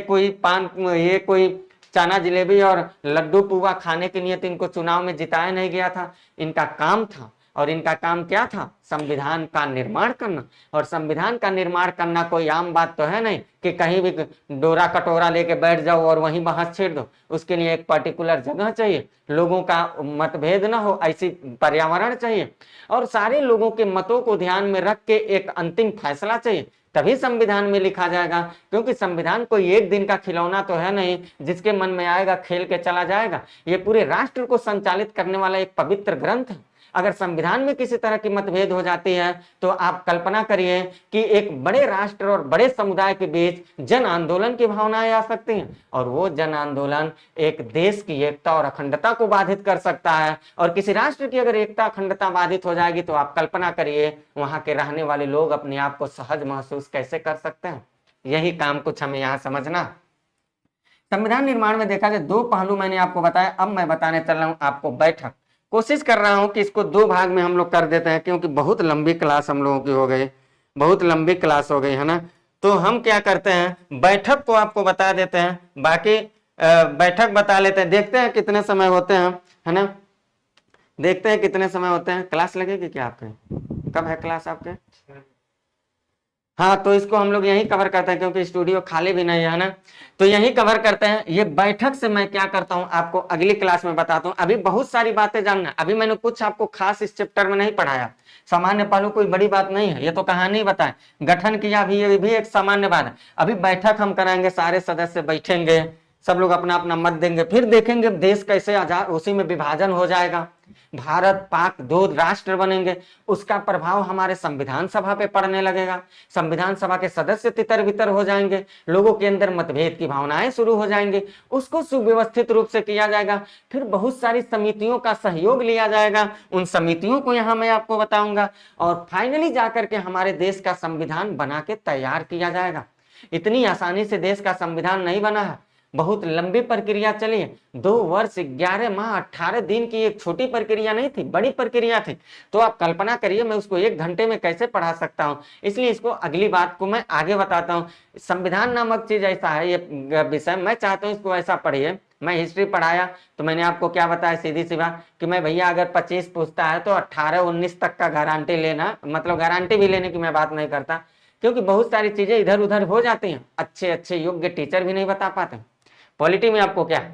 Speaker 1: कोई चना जलेबी और लड्डू पुआ खाने के लिए तो इनको चुनाव में जिताया नहीं गया था। इनका काम था, और इनका काम क्या था, संविधान का निर्माण करना। और संविधान का निर्माण करना कोई आम बात तो है नहीं कि कहीं भी डोरा कटोरा लेके बैठ जाओ और वहीं बहस छेड़ दो। उसके लिए एक पर्टिकुलर जगह चाहिए, लोगों का मतभेद ना हो, ऐसी पर्यावरण चाहिए, और सारे लोगों के मतों को ध्यान में रख के एक अंतिम फैसला चाहिए, तभी संविधान में लिखा जाएगा। क्योंकि संविधान कोई एक दिन का खिलौना तो है नहीं, जिसके मन में आएगा खेल के चला जाएगा। ये पूरे राष्ट्र को संचालित करने वाला एक पवित्र ग्रंथ है। अगर संविधान में किसी तरह की मतभेद हो जाती है, तो आप कल्पना करिए कि एक बड़े राष्ट्र और बड़े समुदाय के बीच जन आंदोलन की भावनाएं आ सकती हैं, और वो जन आंदोलन एक देश की एकता और अखंडता को बाधित कर सकता है। और किसी राष्ट्र की अगर एकता अखंडता बाधित हो जाएगी, तो आप कल्पना करिए वहां के रहने वाले लोग अपने आप को सहज महसूस कैसे कर सकते हैं। यही काम कुछ हमें यहाँ समझना। संविधान निर्माण में देखा जाए दो पहलू मैंने आपको बताया, अब मैं बताने चल रहा हूं आपको बैठक। कोशिश कर रहा हूं कि इसको दो भाग में हम लोग कर देते हैं, क्योंकि बहुत लंबी क्लास हम लोगों की हो गई, बहुत लंबी क्लास हो गई है ना। तो हम क्या करते हैं, बैठक को आपको बता देते हैं, बाकी बैठक बता लेते हैं, देखते हैं कितने समय होते हैं, है ना। देखते हैं कितने समय होते हैं। क्लास लगेगी क्या आपके, कब है क्लास आपके? हाँ, तो इसको हम लोग यहीं कवर करते हैं क्योंकि स्टूडियो खाली भी नहीं है ना, तो यहीं कवर करते हैं। ये बैठक से मैं क्या करता हूँ आपको अगली क्लास में बताता हूँ। अभी बहुत सारी बातें जानना, अभी मैंने कुछ आपको खास इस चैप्टर में नहीं पढ़ाया। सामान्य पहलू कोई बड़ी बात नहीं है, ये तो कहानी बताए, गठन किया भी, ये भी एक सामान्य बात है। अभी बैठक हम कराएंगे, सारे सदस्य बैठेंगे, सब लोग अपना अपना मत देंगे, फिर देखेंगे देश कैसे आजाद, उसी में विभाजन हो जाएगा, भारत पाक दो राष्ट्र बनेंगे, उसका प्रभाव हमारे संविधान सभा पे पड़ने लगेगा, संविधान सभा के सदस्य तितर बितर हो जाएंगे, लोगों के अंदर मतभेद की भावनाएं शुरू हो जाएंगी, उसको सुव्यवस्थित रूप से किया जाएगा, फिर बहुत सारी समितियों का सहयोग लिया जाएगा, उन समितियों को यहां मैं आपको बताऊंगा, और फाइनली जाकर के हमारे देश का संविधान बना के तैयार किया जाएगा। इतनी आसानी से देश का संविधान नहीं बना है, बहुत लंबी प्रक्रिया चली है। 2 वर्ष 11 माह 18 दिन की एक छोटी प्रक्रिया नहीं थी, बड़ी प्रक्रिया थी। तो आप कल्पना करिए मैं उसको 1 घंटे में कैसे पढ़ा सकता हूं, इसलिए इसको अगली बात को मैं आगे बताता हूं। संविधान नामक चीज ऐसा है, ये विषय मैं चाहता हूं इसको ऐसा पढ़िए। मैं हिस्ट्री पढ़ाया तो मैंने आपको क्या बताया सीधी सी बात कि मैं भैया अगर 25 पूछता है तो 18-19 तक का गारंटी लेना, मतलब गारंटी भी लेने की मैं बात नहीं करता, क्योंकि बहुत सारी चीजें इधर उधर हो जाती हैं, अच्छे अच्छे योग्य टीचर भी नहीं बता पाते। पॉलिटी में आपको क्या है,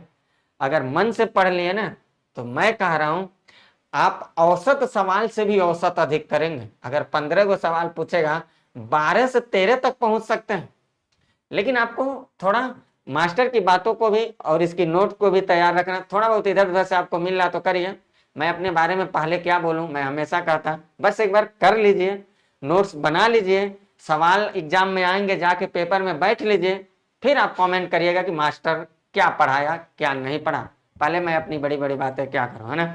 Speaker 1: अगर मन से पढ़ लिए ना, तो मैं कह रहा हूं आप औसत सवाल से भी औसत अधिक करेंगे। अगर 15 को सवाल पूछेगा, 12 से 13 तक पहुंच सकते हैं। लेकिन आपको थोड़ा मास्टर की बातों को भी और इसकी नोट को भी तैयार रखना, थोड़ा बहुत इधर उधर से आपको मिल रहा तो करिए। मैं अपने बारे में पहले क्या बोलूं, मैं हमेशा कहता बस एक बार कर लीजिए, नोट्स बना लीजिए, सवाल एग्जाम में आएंगे जाके पेपर में बैठ लीजिए, फिर आप कमेंट करिएगा कि मास्टर क्या पढ़ाया क्या नहीं पढ़ा। पहले मैं अपनी बड़ी बड़ी बातें क्या करूं, है ना।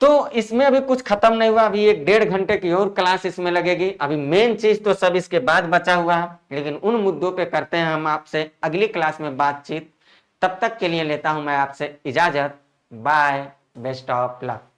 Speaker 1: तो इसमें अभी कुछ खत्म नहीं हुआ, अभी 1-1.5 घंटे की और क्लास इसमें लगेगी। अभी मेन चीज तो सब इसके बाद बचा हुआ है, लेकिन उन मुद्दों पे करते हैं हम आपसे अगली क्लास में बातचीत। तब तक के लिए लेता हूं मैं आपसे इजाजत। Bye, best of luck.